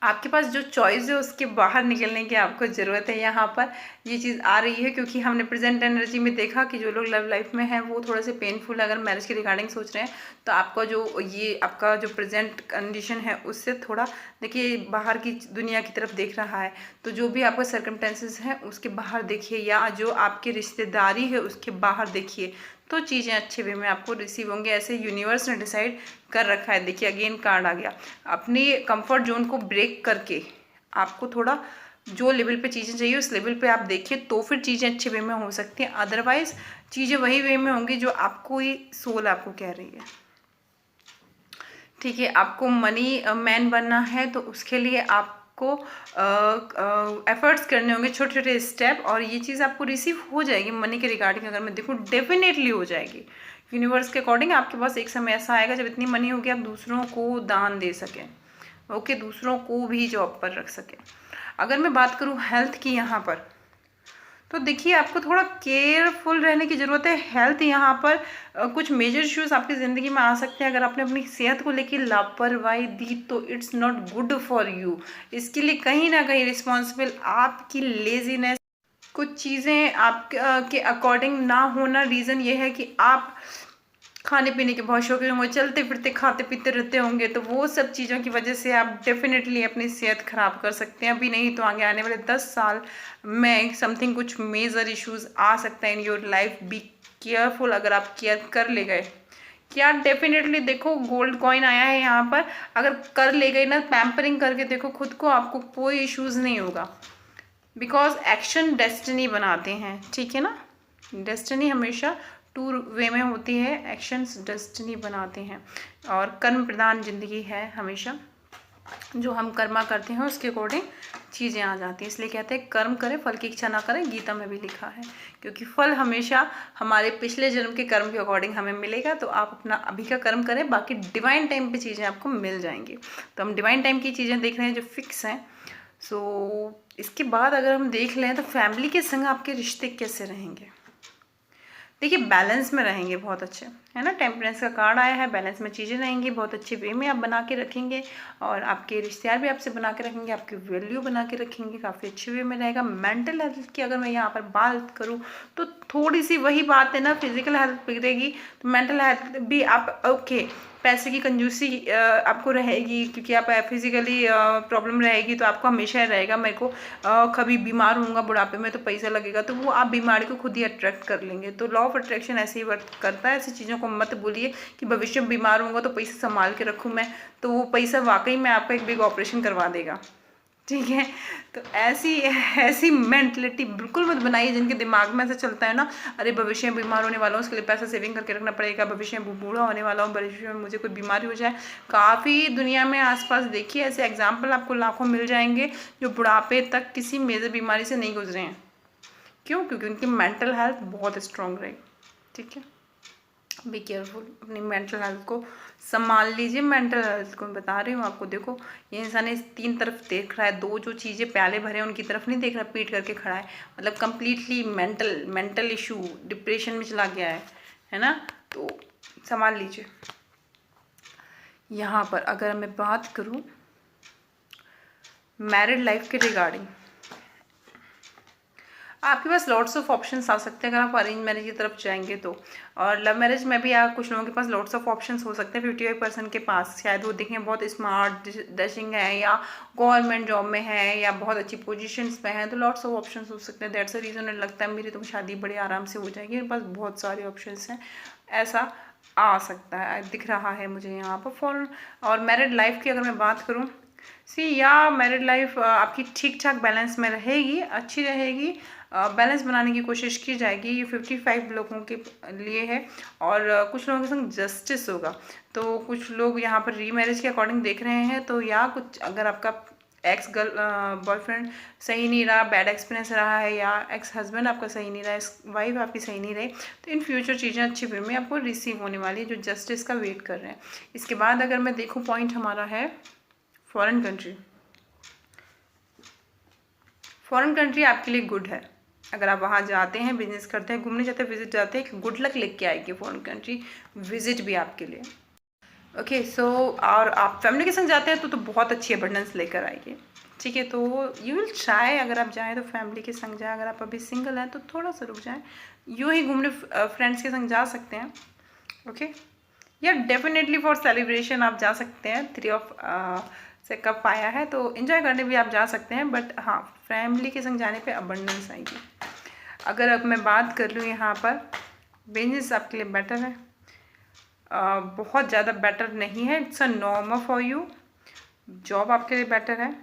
आपके पास जो चॉइस है उसके बाहर निकलने की आपको ज़रूरत है। यहाँ पर ये चीज़ आ रही है क्योंकि हमने प्रेजेंट एनर्जी में देखा कि जो लोग लव लाइफ में हैं वो थोड़े से पेनफुल, अगर मैरिज के रिगार्डिंग सोच रहे हैं तो आपका जो प्रेजेंट कंडीशन है उससे थोड़ा देखिए बाहर की दुनिया की तरफ देख रहा है। तो जो भी आपका सर्कमटेंसेस हैं उसके बाहर देखिए, या जो आपकी रिश्तेदारी है उसके बाहर देखिए, तो चीज़ें अच्छे वे में आपको रिसीव होंगे। ऐसे यूनिवर्स ने डिसाइड कर रखा है। देखिए अगेन कार्ड आ गया, अपनी कंफर्ट जोन को ब्रेक करके आपको थोड़ा जो लेवल पे चीज़ें चाहिए उस लेवल पे आप देखिए, तो फिर चीज़ें अच्छे वे में हो सकती हैं। अदरवाइज चीज़ें वही वे में होंगी जो आपको ही सोल आपको कह रही है। ठीक है, आपको मनी मैन बनना है तो उसके लिए आपको एफर्ट्स करने होंगे, छोटे छोटे स्टेप, और ये चीज़ आपको रिसीव हो जाएगी। मनी के रिगार्डिंग अगर मैं देखूँ डेफिनेटली हो जाएगी। यूनिवर्स के अकॉर्डिंग आपके पास एक समय ऐसा आएगा जब इतनी मनी होगी आप दूसरों को दान दे सकें, ओके, दूसरों को भी जॉब पर रख सकें। अगर मैं बात करूँ हेल्थ की यहाँ पर, तो देखिए आपको थोड़ा केयरफुल रहने की ज़रूरत है। हेल्थ यहाँ पर कुछ मेजर इश्यूज आपकी ज़िंदगी में आ सकते हैं। अगर आपने अपनी सेहत को लेकर लापरवाही दी तो it's not good for you. इसके लिए कहीं ना कहीं रिस्पॉन्सिबल आपकी लेजीनेस, कुछ चीज़ें आप के अकॉर्डिंग ना होना। रीज़न ये है कि आप खाने पीने के बहुत शौकीन होंगे, चलते फिरते खाते पीते रहते होंगे, तो वो सब चीज़ों की वजह से आप डेफिनेटली अपनी सेहत खराब कर सकते हैं। अभी नहीं तो आगे आने वाले 10 साल में समथिंग कुछ मेजर इश्यूज आ सकता है in your life. Be careful, अगर आप केयर कर ले गए क्या डेफिनेटली देखो गोल्ड कॉइन आया है यहाँ पर, अगर कर ले गए ना पैम्परिंग करके देखो खुद को, आपको कोई इश्यूज नहीं होगा। बिकॉज एक्शन डेस्टिनी बनाते हैं, ठीक है ना। डेस्टिनी हमेशा टू वे में होती है, एक्शंस डेस्टिनी बनाते हैं, और कर्म प्रधान जिंदगी है हमेशा। जो हम कर्मा करते हैं उसके अकॉर्डिंग चीज़ें आ जाती हैं। इसलिए कहते हैं कर्म करें फल की इच्छा ना करें, गीता में भी लिखा है। क्योंकि फल हमेशा हमारे पिछले जन्म के कर्म के अकॉर्डिंग हमें मिलेगा। तो आप अपना अभी का कर्म करें, बाकी डिवाइन टाइम पे चीज़ें आपको मिल जाएंगी। तो हम डिवाइन टाइम की चीज़ें देख रहे हैं जो फिक्स हैं। सो इसके बाद अगर हम देख लें तो फैमिली के संग आपके रिश्ते कैसे रहेंगे। देखिए बैलेंस में रहेंगे, बहुत अच्छे है ना। टेम्परेंस का कार्ड आया है, बैलेंस में चीज़ें रहेंगी, बहुत अच्छे वे में आप बना के रखेंगे, और आपके रिश्तेदार भी आपसे बना के रखेंगे, आपकी वैल्यू बना के रखेंगे, काफ़ी अच्छे वे में रहेगा। मेंटल हेल्थ की अगर मैं यहाँ पर बात करूँ तो थोड़ी सी वही बात है ना, फिजिकल हेल्थ बिगड़ेगी तो मेंटल हेल्थ भी आप ओके। पैसे की कंजूसी आपको रहेगी क्योंकि आप फिजिकली प्रॉब्लम रहेगी, तो आपको हमेशा रहेगा मेरे को कभी बीमार होऊंगा बुढ़ापे में तो पैसा लगेगा, तो वो आप बीमारी को खुद ही अट्रैक्ट कर लेंगे। तो लॉ ऑफ अट्रैक्शन ऐसे ही वर्क करता है। ऐसी चीज़ों को मत बोलिए कि भविष्य में बीमार होऊंगा तो पैसा संभाल के रखूँ मैं, तो वो पैसा वाकई में आपका एक बिग ऑपरेशन करवा देगा, ठीक है। तो ऐसी मेंटलिटी बिल्कुल मत बनाइए जिनके दिमाग में ऐसा चलता है ना, अरे भविष्य में बीमार होने वाला हूँ उसके लिए पैसा सेविंग करके रखना पड़ेगा, भविष्य में बूढ़ा होने वाला हूँ, भविष्य में मुझे कोई बीमारी हो जाए। काफ़ी दुनिया में आसपास देखिए ऐसे एग्जाम्पल आपको लाखों मिल जाएंगे जो बुढ़ापे तक किसी मेजर बीमारी से नहीं गुजरे हैं। क्यों? क्योंकि उनकी मेंटल हेल्थ बहुत स्ट्रांग रही, ठीक है। बी केयरफुल, अपनी मेंटल हेल्थ को संभाल लीजिए। मेंटल हेल्थ को मैं बता रही हूँ आपको। देखो ये इंसान इस तीन तरफ देख रहा है, दो जो चीज़ें प्याले भरे हैं उनकी तरफ नहीं देख रहा, पीट करके खड़ा है, मतलब कम्प्लीटली मेंटल इशू डिप्रेशन में चला गया है ना। तो संभाल लीजिए। यहाँ पर अगर मैं बात करूँ मैरिड लाइफ के रिगार्डिंग, आपके पास लॉट्स ऑफ ऑप्शंस आ सकते हैं अगर आप अरेंज मैरिज की तरफ जाएंगे तो। और लव मैरिज में भी कुछ लोगों के पास लॉट्स ऑफ ऑप्शंस हो सकते हैं। 55% के पास शायद वो दिखें बहुत स्मार्ट डैशिंग है, या गवर्नमेंट जॉब में है, या बहुत अच्छी पोजीशंस पे हैं, तो लॉट्स ऑफ ऑप्शंस हो सकते हैं। दैट्स अ रीज़न लगता है मेरी तो शादी बड़े आराम से हो जाएगी, मेरे पास बहुत सारे ऑप्शंस हैं, ऐसा आ सकता है, दिख रहा है मुझे यहाँ पर फॉरन। और मैरिड लाइफ की अगर मैं बात करूँ या मैरिड लाइफ आपकी ठीक ठाक बैलेंस में रहेगी, अच्छी रहेगी, बैलेंस बनाने की कोशिश की जाएगी। ये 55 लोगों के लिए है, और कुछ लोगों के संग जस्टिस होगा। तो कुछ लोग यहाँ पर रीमैरिज के अकॉर्डिंग देख रहे हैं, तो या कुछ अगर आपका एक्स बॉयफ्रेंड सही नहीं रहा, बैड एक्सपीरियंस रहा है, या एक्स हस्बैंड आपका सही नहीं रहा, वाइफ आपकी सही नहीं रही, तो इन फ्यूचर चीज़ें अच्छी वे में आपको रिसीव होने वाली है, जो जस्टिस का वेट कर रहे हैं। इसके बाद अगर मैं देखूँ पॉइंट हमारा है फॉरेन कंट्री। फॉरेन कंट्री आपके लिए गुड है। अगर आप वहाँ जाते हैं, बिजनेस करते हैं, घूमने जाते हैं, विजिट जाते हैं, गुड लक लेके आएगी फॉरेन कंट्री विजिट भी आपके लिए। ओके सो और आप फैमिली के संग जाते हैं तो बहुत अच्छी अबंडेंस लेकर आएंगे, ठीक है। तो यू विल ट्राई, अगर आप जाएँ तो फैमिली के संग जाएँ, अगर आप अभी सिंगल हैं तो थोड़ा सा रुक जाएँ, यूँ ही घूमने फ्रेंड्स के संग जा सकते हैं, ओके। या डेफिनेटली फॉर सेलिब्रेशन आप जा सकते हैं, 3 ऑफ से कप आया है तो एंजॉय करने भी आप जा सकते हैं, बट हाँ फैमिली के संग जाने पे अबंडेंस आएगी। अगर अब मैं बात कर लूँ यहाँ पर, बिजनेस आपके लिए बेटर है, बहुत ज़्यादा बेटर नहीं है, it's a normal for you. Job आपके लिए बेटर है,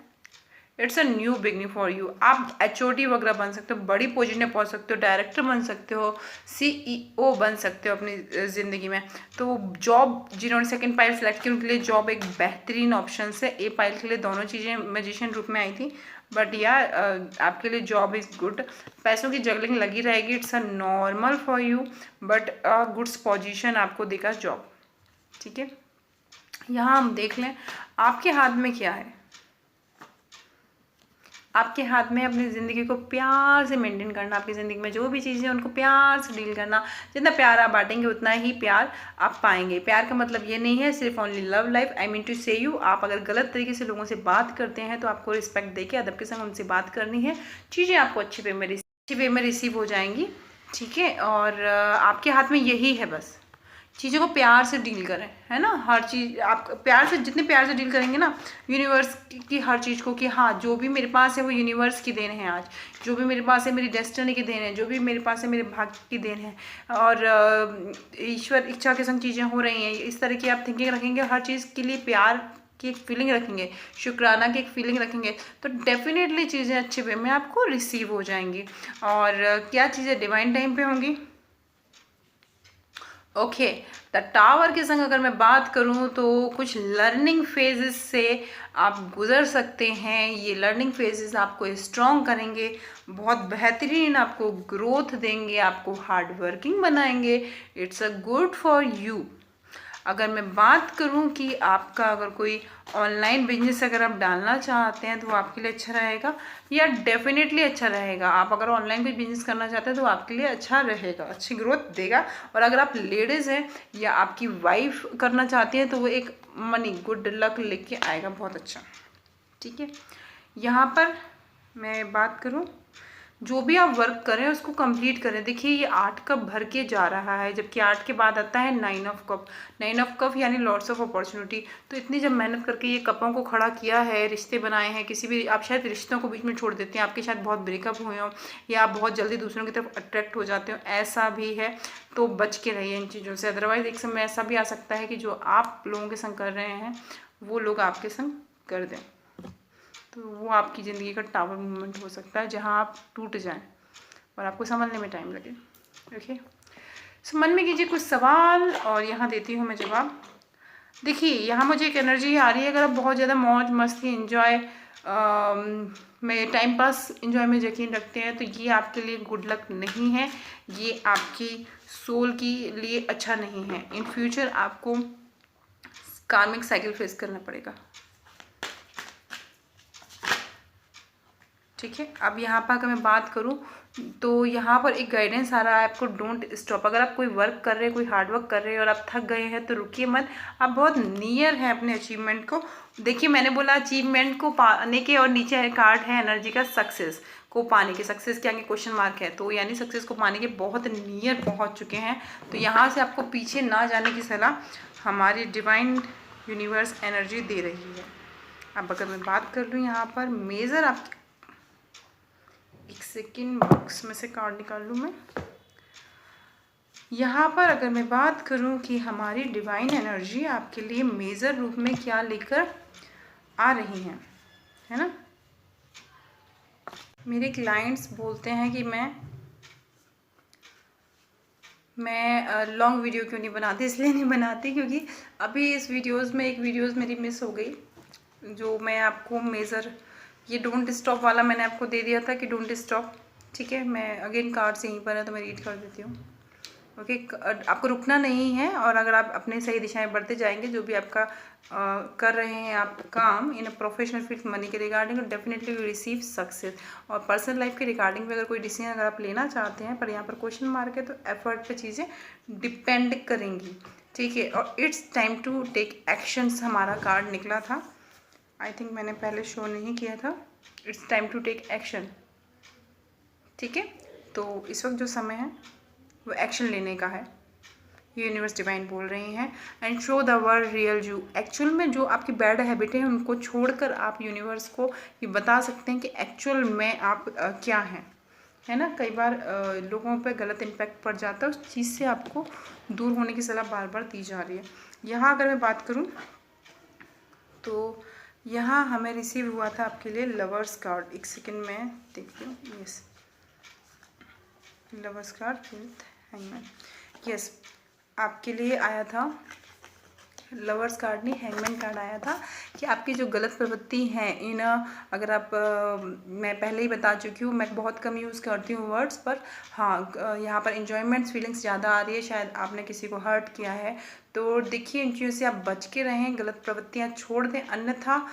it's a new beginning for you. आप HOD वगैरह बन सकते हो, बड़ी पोजीशन में पहुंच सकते हो, डायरेक्टर बन सकते हो, CEO बन सकते हो अपनी ज़िंदगी में। तो जॉब जिन्होंने सेकंड पाइल सेलेक्ट की उनके लिए जॉब एक बेहतरीन ऑप्शन है। A पाइल के लिए दोनों चीज़ें मैजिशियन रूप में आई थी, बट यार आपके लिए जॉब इज़ गुड, पैसों की जगलिंग लगी रहेगी, it's a normal for you, but goods position आपको देगा जॉब, ठीक है। यहाँ हम देख लें आपके हाथ में क्या है। आपके हाथ में अपनी ज़िंदगी को प्यार से मेंटेन करना, आपकी ज़िंदगी में जो भी चीज़ें उनको प्यार से डील करना। जितना प्यार आप बांटेंगे उतना ही प्यार आप पाएंगे। प्यार का मतलब ये नहीं है सिर्फ only love life, I mean to say you, आप अगर गलत तरीके से लोगों से बात करते हैं तो आपको रिस्पेक्ट देके अदब के संग उनसे बात करनी है, चीज़ें आपको अच्छी वे में रिसीव हो जाएंगी, ठीक है। और आपके हाथ में यही है, बस चीज़ों को प्यार से डील करें, है ना। हर चीज़ आप प्यार से, जितने प्यार से डील करेंगे ना यूनिवर्स की हर चीज़ को, कि हाँ जो भी मेरे पास है वो यूनिवर्स की देन है, आज जो भी मेरे पास है मेरी डेस्टिनी की देन है, जो भी मेरे पास है मेरे भाग्य की देन है, और ईश्वर इच्छा के संग चीज़ें हो रही हैं। इस तरह की आप थिंकिंग रखेंगे, हर चीज़ के लिए प्यार की एक फीलिंग रखेंगे, शुक्राना की एक फीलिंग रखेंगे, तो डेफिनेटली चीज़ें अच्छे वे में आपको रिसीव हो जाएंगी। और क्या चीज़ें डिवाइन टाइम पे होंगी, ओके। द टावर के संग अगर मैं बात करूं तो कुछ लर्निंग फेजेस से आप गुजर सकते हैं। ये लर्निंग फेजेस आपको स्ट्रॉन्ग करेंगे, बहुत बेहतरीन आपको ग्रोथ देंगे, आपको हार्ड वर्किंग बनाएंगे, it's a good for you. अगर मैं बात करूं कि आपका अगर कोई ऑनलाइन बिजनेस अगर आप डालना चाहते हैं तो वो आपके लिए अच्छा रहेगा, या डेफिनेटली अच्छा रहेगा। आप अगर ऑनलाइन कोई बिजनेस करना चाहते हैं तो आपके लिए अच्छा रहेगा, अच्छी ग्रोथ देगा। और अगर आप लेडीज़ हैं या आपकी वाइफ करना चाहती हैं तो वो एक मनी गुड लक लेके आएगा, बहुत अच्छा, ठीक है। यहाँ पर मैं बात करूँ, जो भी आप वर्क करें उसको कंप्लीट करें। देखिए ये 8 कप भर के जा रहा है, जबकि 8 के बाद आता है 9 ऑफ कप। 9 ऑफ कप यानी लॉट्स ऑफ अपॉर्चुनिटी। तो इतनी जब मेहनत करके ये कपों को खड़ा किया है, रिश्ते बनाए हैं, किसी भी आप शायद रिश्तों को बीच में छोड़ देते हैं, आपके शायद बहुत ब्रेकअप हुए हो या आप बहुत जल्दी दूसरों की तरफ अट्रैक्ट हो जाते हो, ऐसा भी है, तो बच के रहिए इन चीज़ों से। अदरवाइज एक समय ऐसा भी आ सकता है कि जो आप लोगों के संग कर रहे हैं वो लोग आपके संग कर दें, तो वो आपकी ज़िंदगी का टावर मूवमेंट हो सकता है जहाँ आप टूट जाएं और आपको संभलने में टाइम लगे, ओके। सो मन में कीजिए कुछ सवाल और यहाँ देती हूँ मैं जवाब। देखिए यहाँ मुझे एक एनर्जी आ रही है, अगर आप बहुत ज़्यादा मौज मस्ती इन्जॉय में टाइम पास इन्जॉय में यकीन रखते हैं तो ये आपके लिए गुड लक नहीं है, ये आपकी सोल के लिए अच्छा नहीं है। इन फ्यूचर आपको कार्मिक साइकिल फेस करना पड़ेगा, ठीक है। अब यहाँ पर अगर मैं बात करूँ तो यहाँ पर एक गाइडेंस आ रहा है आपको, डोंट स्टॉप। अगर आप कोई वर्क कर रहे हैं, कोई हार्ड वर्क कर रहे हैं और आप थक गए हैं तो रुकिए मत, आप बहुत नियर हैं अपने अचीवमेंट को। देखिए मैंने बोला अचीवमेंट को पाने के, और नीचे है कार्ड है एनर्जी का सक्सेस को पाने के, सक्सेस के आगे क्वेश्चन मार्क है, तो यानी सक्सेस को पाने के बहुत नियर पहुँच चुके हैं। तो यहाँ से आपको पीछे ना जाने की सलाह हमारी डिवाइन यूनिवर्स एनर्जी दे रही है। अब अगर मैं बात कर लूँ यहाँ पर मेजर, आप एक सेकेंड बॉक्स में से कार्ड निकाल लूँ मैं। यहाँ पर अगर मैं बात करूँ कि हमारी डिवाइन एनर्जी आपके लिए मेजर रूप में क्या लेकर आ रही हैं, है ना। मेरे क्लाइंट्स बोलते हैं कि मैं लॉन्ग वीडियो क्यों नहीं बनाती, इसलिए नहीं बनाती क्योंकि अभी इस वीडियोस में एक वीडियोस मेरी मिस हो गई, जो मैं आपको मेज़र, ये डोंट स्टॉप वाला मैंने आपको दे दिया था कि डोंट स्टॉप, ठीक है। मैं अगेन कार्ड्स यहीं पर है तो मैं रीड कर देती हूँ, ओके। आपको रुकना नहीं है, और अगर आप अपने सही दिशा में बढ़ते जाएंगे, जो भी आपका कर रहे हैं आप काम इन प्रोफेशनल फील्ड मनी के regarding, definitely you receive success. और पर्सनल लाइफ के रिगार्डिंग में अगर कोई डिसीजन अगर आप लेना चाहते हैं, पर यहाँ पर क्वेश्चन मार्क है, तो एफर्ट पे चीज़ें डिपेंड करेंगी, ठीक है। और it's time to take actions हमारा कार्ड निकला था। आई थिंक मैंने पहले शो नहीं किया था। It's time to take action. ठीक है, तो इस वक्त जो समय है वो एक्शन लेने का है, यूनिवर्स डिवाइन बोल रही हैं। And show the world real you. Actual में जो आपकी बैड हैबिट है उनको छोड़कर आप यूनिवर्स को ये बता सकते हैं कि एक्चुअल में आप क्या हैं, है ना। कई बार लोगों पे गलत इम्पैक्ट पड़ जाता है, उस चीज़ से आपको दूर होने की सलाह बार बार दी जा रही है। यहाँ अगर मैं बात करूँ तो यहाँ हमें रिसीव हुआ था आपके लिए लवर्स कार्ड। एक सेकेंड में देखती हूँ। Yes, lovers card with hangman. Yes, आपके लिए आया था लवर्स कार्ड नहीं, हैंगमैन कार्ड आया था कि आपकी जो गलत प्रवृत्ति है इन, अगर आप मैं पहले ही बता चुकी हूँ, मैं बहुत कम यूज़ करती हूँ वर्ड्स, पर हाँ यहाँ पर इन्जॉयमेंट्स फीलिंग्स ज़्यादा आ रही है। शायद आपने किसी को हर्ट किया है, तो देखिए इन चीज़ों से आप बच के रहें, गलत प्रवृत्तियाँ छोड़ दें, अन्यथा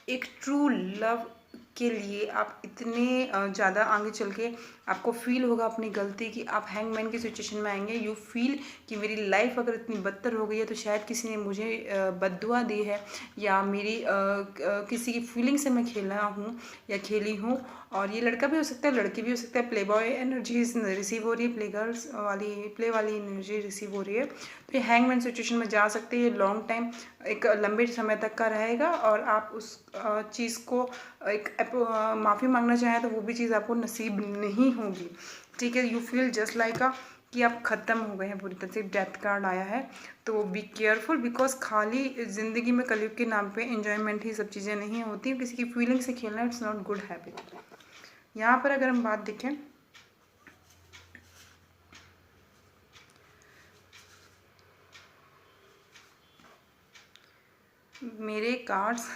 एक ट्रू लव के लिए आप इतने ज़्यादा आगे चल के आपको फील होगा अपनी गलती की, आप हैंगमैन की सिचुएशन में आएंगे। यू फील कि मेरी लाइफ अगर इतनी बदतर हो गई है तो शायद किसी ने मुझे बद्दुआ दी है, या मेरी किसी की फीलिंग से मैं खेला हूँ या खेली हूँ। और ये लड़का भी हो सकता है, लड़की भी हो सकता है। प्ले बॉय एनर्जी रिसीव हो रही है, प्ले गर्ल्स वाली, प्ले वाली एनर्जी रिसीव हो रही है। तो ये हैंगमैन सिचुएशन में जा सकते हैं। ये लॉन्ग टाइम, एक लंबे समय तक का रहेगा, और आप उस चीज़ को एक माफ़ी मांगना चाहें तो वो भी चीज़ आपको नसीब नहीं होगी। ठीक है, यू फील जस्ट लाइक कि आप ख़त्म हो गए हैं पूरी तरह से। डेथ कार्ड आया है, तो बी केयरफुल, बिकॉज खाली ज़िंदगी में कलयुग के नाम पे एंजॉयमेंट ही सब चीज़ें नहीं होती। किसी की फीलिंग से खेलना इट्स नॉट गुड हैबिट। यहाँ पर अगर हम बात देखें, मेरे कार्ड्स,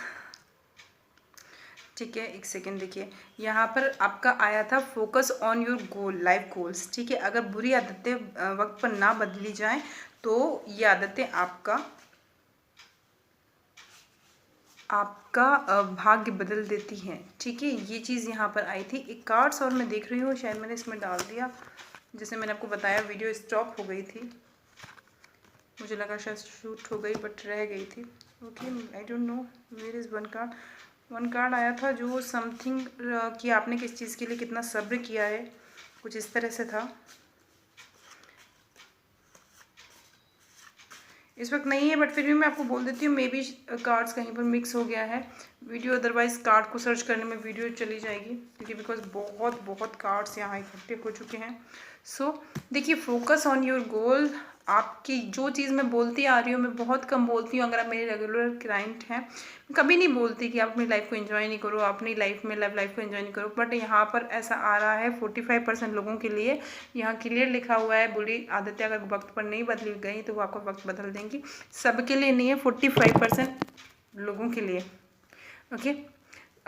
ठीक है, एक सेकेंड देखिए, यहाँ पर आपका आया था focus on your goal, life goals. ठीक है, अगर बुरी आदतें वक्त पर ना बदली जाएं तो ये आदतें आपका भाग्य बदल देती हैं। ठीक है, ये चीज़ यहाँ पर आई थी। एक कार्ड्स और मैं देख रही हूँ, शायद मैंने इसमें डाल दिया, जैसे मैंने आपको बताया वीडियो स्टॉप हो गई थी, मुझे लगा शायद शूट हो गई बट रह गई थी। Okay, I don't know where is one card आया था जो समथिंग कि आपने किस चीज़ के लिए कितना सब्र किया है, कुछ इस तरह से था। इस वक्त नहीं है, बट फिर भी मैं आपको बोल देती हूँ, मे बी कार्ड्स कहीं पर मिक्स हो गया है वीडियो, अदरवाइज कार्ड को सर्च करने में वीडियो चली जाएगी, क्योंकि बिकॉज बहुत कार्ड्स यहाँ इकट्ठे हो चुके हैं। सो देखिए, फोकस ऑन योर गोल। आपकी जो चीज़ मैं बोलती आ रही हूँ, मैं बहुत कम बोलती हूँ, अगर आप मेरे रेगुलर क्लाइंट हैं, कभी नहीं बोलती कि आप अपनी लाइफ को एंजॉय नहीं करो, अपनी लाइफ में लव लाइफ को एंजॉय नहीं करो, बट यहाँ पर ऐसा आ रहा है 45% लोगों के लिए। यहाँ क्लियर लिखा हुआ है, बुरी आदतें अगर वक्त पर नहीं बदली गई तो वो आपको वक्त बदल देंगी। सबके लिए नहीं है, 45% लोगों के लिए। ओके,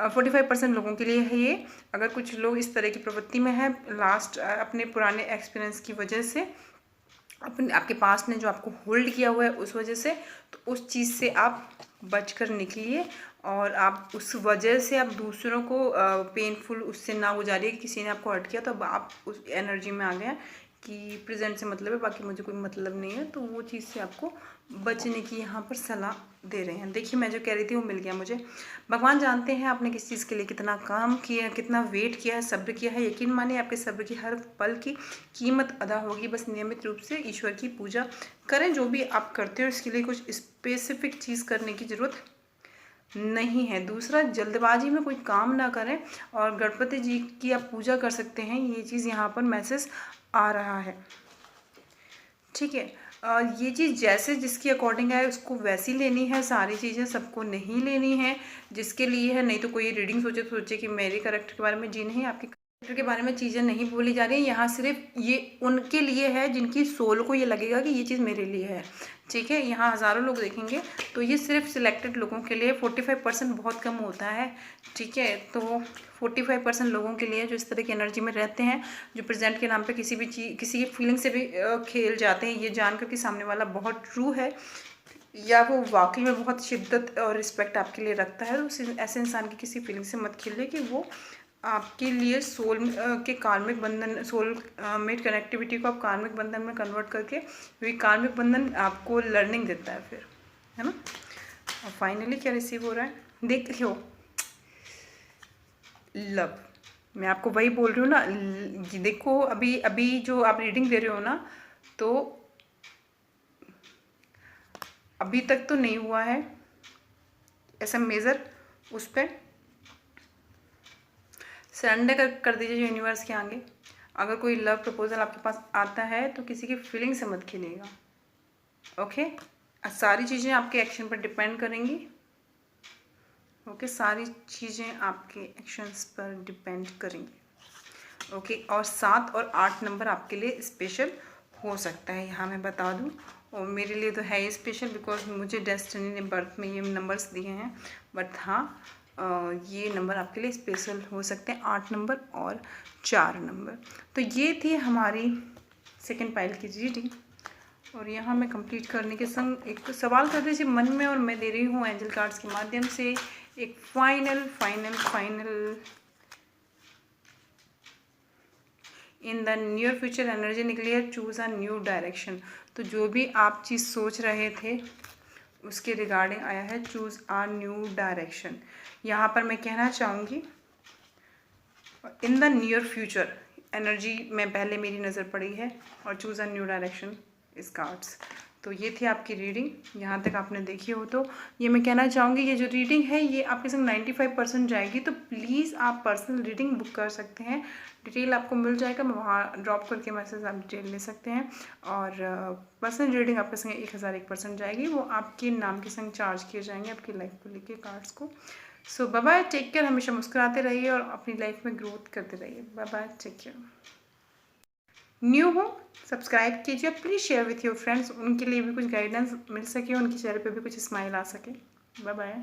45% लोगों के लिए है ये। अगर कुछ लोग इस तरह की प्रवृत्ति में है, लास्ट अपने पुराने एक्सपीरियंस की वजह से, आपके पास ने जो आपको होल्ड किया हुआ है उस वजह से, तो उस चीज़ से आप बचकर निकलिए। और आप उस वजह से आप दूसरों को पेनफुल उससे ना गुजारिए कि किसी ने आपको हर्ट किया, तो अब आप उस एनर्जी में आ गए कि प्रेजेंट से मतलब है, बाकी मुझे कोई मतलब नहीं है। तो वो चीज़ से आपको बचने की यहाँ पर सलाह दे रहे हैं। देखिए, मैं जो कह रही थी वो मिल गया मुझे। भगवान जानते हैं आपने किस चीज़ के लिए कितना काम किया, कितना वेट किया है, सब्र किया है। यकीन मानिए आपके सब्र की हर पल की कीमत अदा होगी। बस नियमित रूप से ईश्वर की पूजा करें। जो भी आप करते हो इसके लिए कुछ स्पेसिफिक चीज़ करने की ज़रूरत नहीं है। दूसरा, जल्दबाजी में कोई काम ना करें, और गणपति जी की आप पूजा कर सकते हैं। ये चीज़ यहाँ पर मैसेज आ रहा है। ठीक है, ये चीज़ जैसे जिसकी अकॉर्डिंग है उसको वैसी लेनी है। सारी चीज़ें सबको नहीं लेनी है, जिसके लिए है। नहीं तो कोई रीडिंग सोचे कि मेरे कैरेक्टर के बारे में, जी नहीं, आपके कैरेक्टर के बारे में चीज़ें नहीं बोली जा रही हैं यहाँ। सिर्फ ये उनके लिए है जिनकी सोल को ये लगेगा कि ये चीज़ मेरे लिए है। ठीक है, यहाँ हज़ारों लोग देखेंगे, तो ये सिर्फ सिलेक्टेड लोगों के लिए। 45% बहुत कम होता है। ठीक है, तो 45% लोगों के लिए जो इस तरह की एनर्जी में रहते हैं, जो प्रेजेंट के नाम पे किसी भी चीज़, किसी की फीलिंग से भी खेल जाते हैं, ये जानकर कि सामने वाला बहुत ट्रू है या वो वाकई में बहुत शिद्दत और रिस्पेक्ट आपके लिए रखता है, तो ऐसे इंसान की किसी फीलिंग से मत खेलिए कि वो आपके लिए सोल के कार्मिक बंधन, सोल मेट कनेक्टिविटी को आप कार्मिक बंधन में कन्वर्ट करके, क्योंकि कार्मिक बंधन आपको लर्निंग देता है फिर, है ना। और फाइनली क्या रिसीव हो रहा है, देख लो, लव। मैं आपको वही बोल रही हूँ ना, देखो अभी अभी जो आप रीडिंग दे रहे हो ना, तो अभी तक तो नहीं हुआ है ऐसा मेजर, उस पर सरेंडर कर दीजिए यूनिवर्स के आगे। अगर कोई लव प्रपोजल आपके पास आता है तो किसी की फीलिंग से मत खेलिएगा, ओके। सारी चीज़ें आपके एक्शन पर डिपेंड करेंगी, ओके। सारी चीज़ें आपके एक्शंस पर डिपेंड करेंगी, ओके। और 7 और 8 नंबर आपके लिए स्पेशल हो सकता है, यहाँ मैं बता दूँ। और मेरे लिए तो है ही स्पेशल, बिकॉज मुझे डेस्टिनी ने बर्थ में ये नंबर्स दिए हैं। बट हाँ, ये नंबर आपके लिए स्पेशल हो सकते हैं, 8 नंबर और 4 नंबर। तो ये थी हमारी सेकेंड पाइल की रीडिंग। और यहाँ मैं कंप्लीट करने के संग एक सवाल कर दीजिए मन में, और मैं दे रही हूँ एंजल कार्ड्स के माध्यम से एक final in the near future energy निकली है, चूज़ अ न्यू डायरेक्शन। तो जो भी आप चीज़ सोच रहे थे उसके रिगार्डिंग आया है चूज़ अ न्यू डायरेक्शन। यहाँ पर मैं कहना चाहूँगी in the near future energy में पहले मेरी नज़र पड़ी है, और चूज़ अ न्यू डायरेक्शन इस कार्ड्स। तो ये थी आपकी रीडिंग, यहाँ तक आपने देखी हो तो ये मैं कहना चाहूँगी, ये जो रीडिंग है ये आपके संग 95% जाएगी। तो प्लीज़ आप पर्सनल रीडिंग बुक कर सकते हैं, डिटेल आपको मिल जाएगा, मैं वहाँ ड्रॉप करके मैसेज आप डिटेल ले सकते हैं। और पर्सनल रीडिंग आपके संग 1001% जाएगी, वो आपके नाम के संग चार्ज किए जाएंगे आपकी लाइफ को लेके कार्ड्स को। सो बाय बाय, टेक केयर, हमेशा मुस्कुराते रहिए और अपनी लाइफ में ग्रोथ करते रहिए। Bye bye, take care. New हो सब्सक्राइब कीजिए, please share with your friends, उनके लिए भी कुछ गाइडेंस मिल सके, उनके चेहरे पे भी कुछ स्माइल आ सके। Bye bye.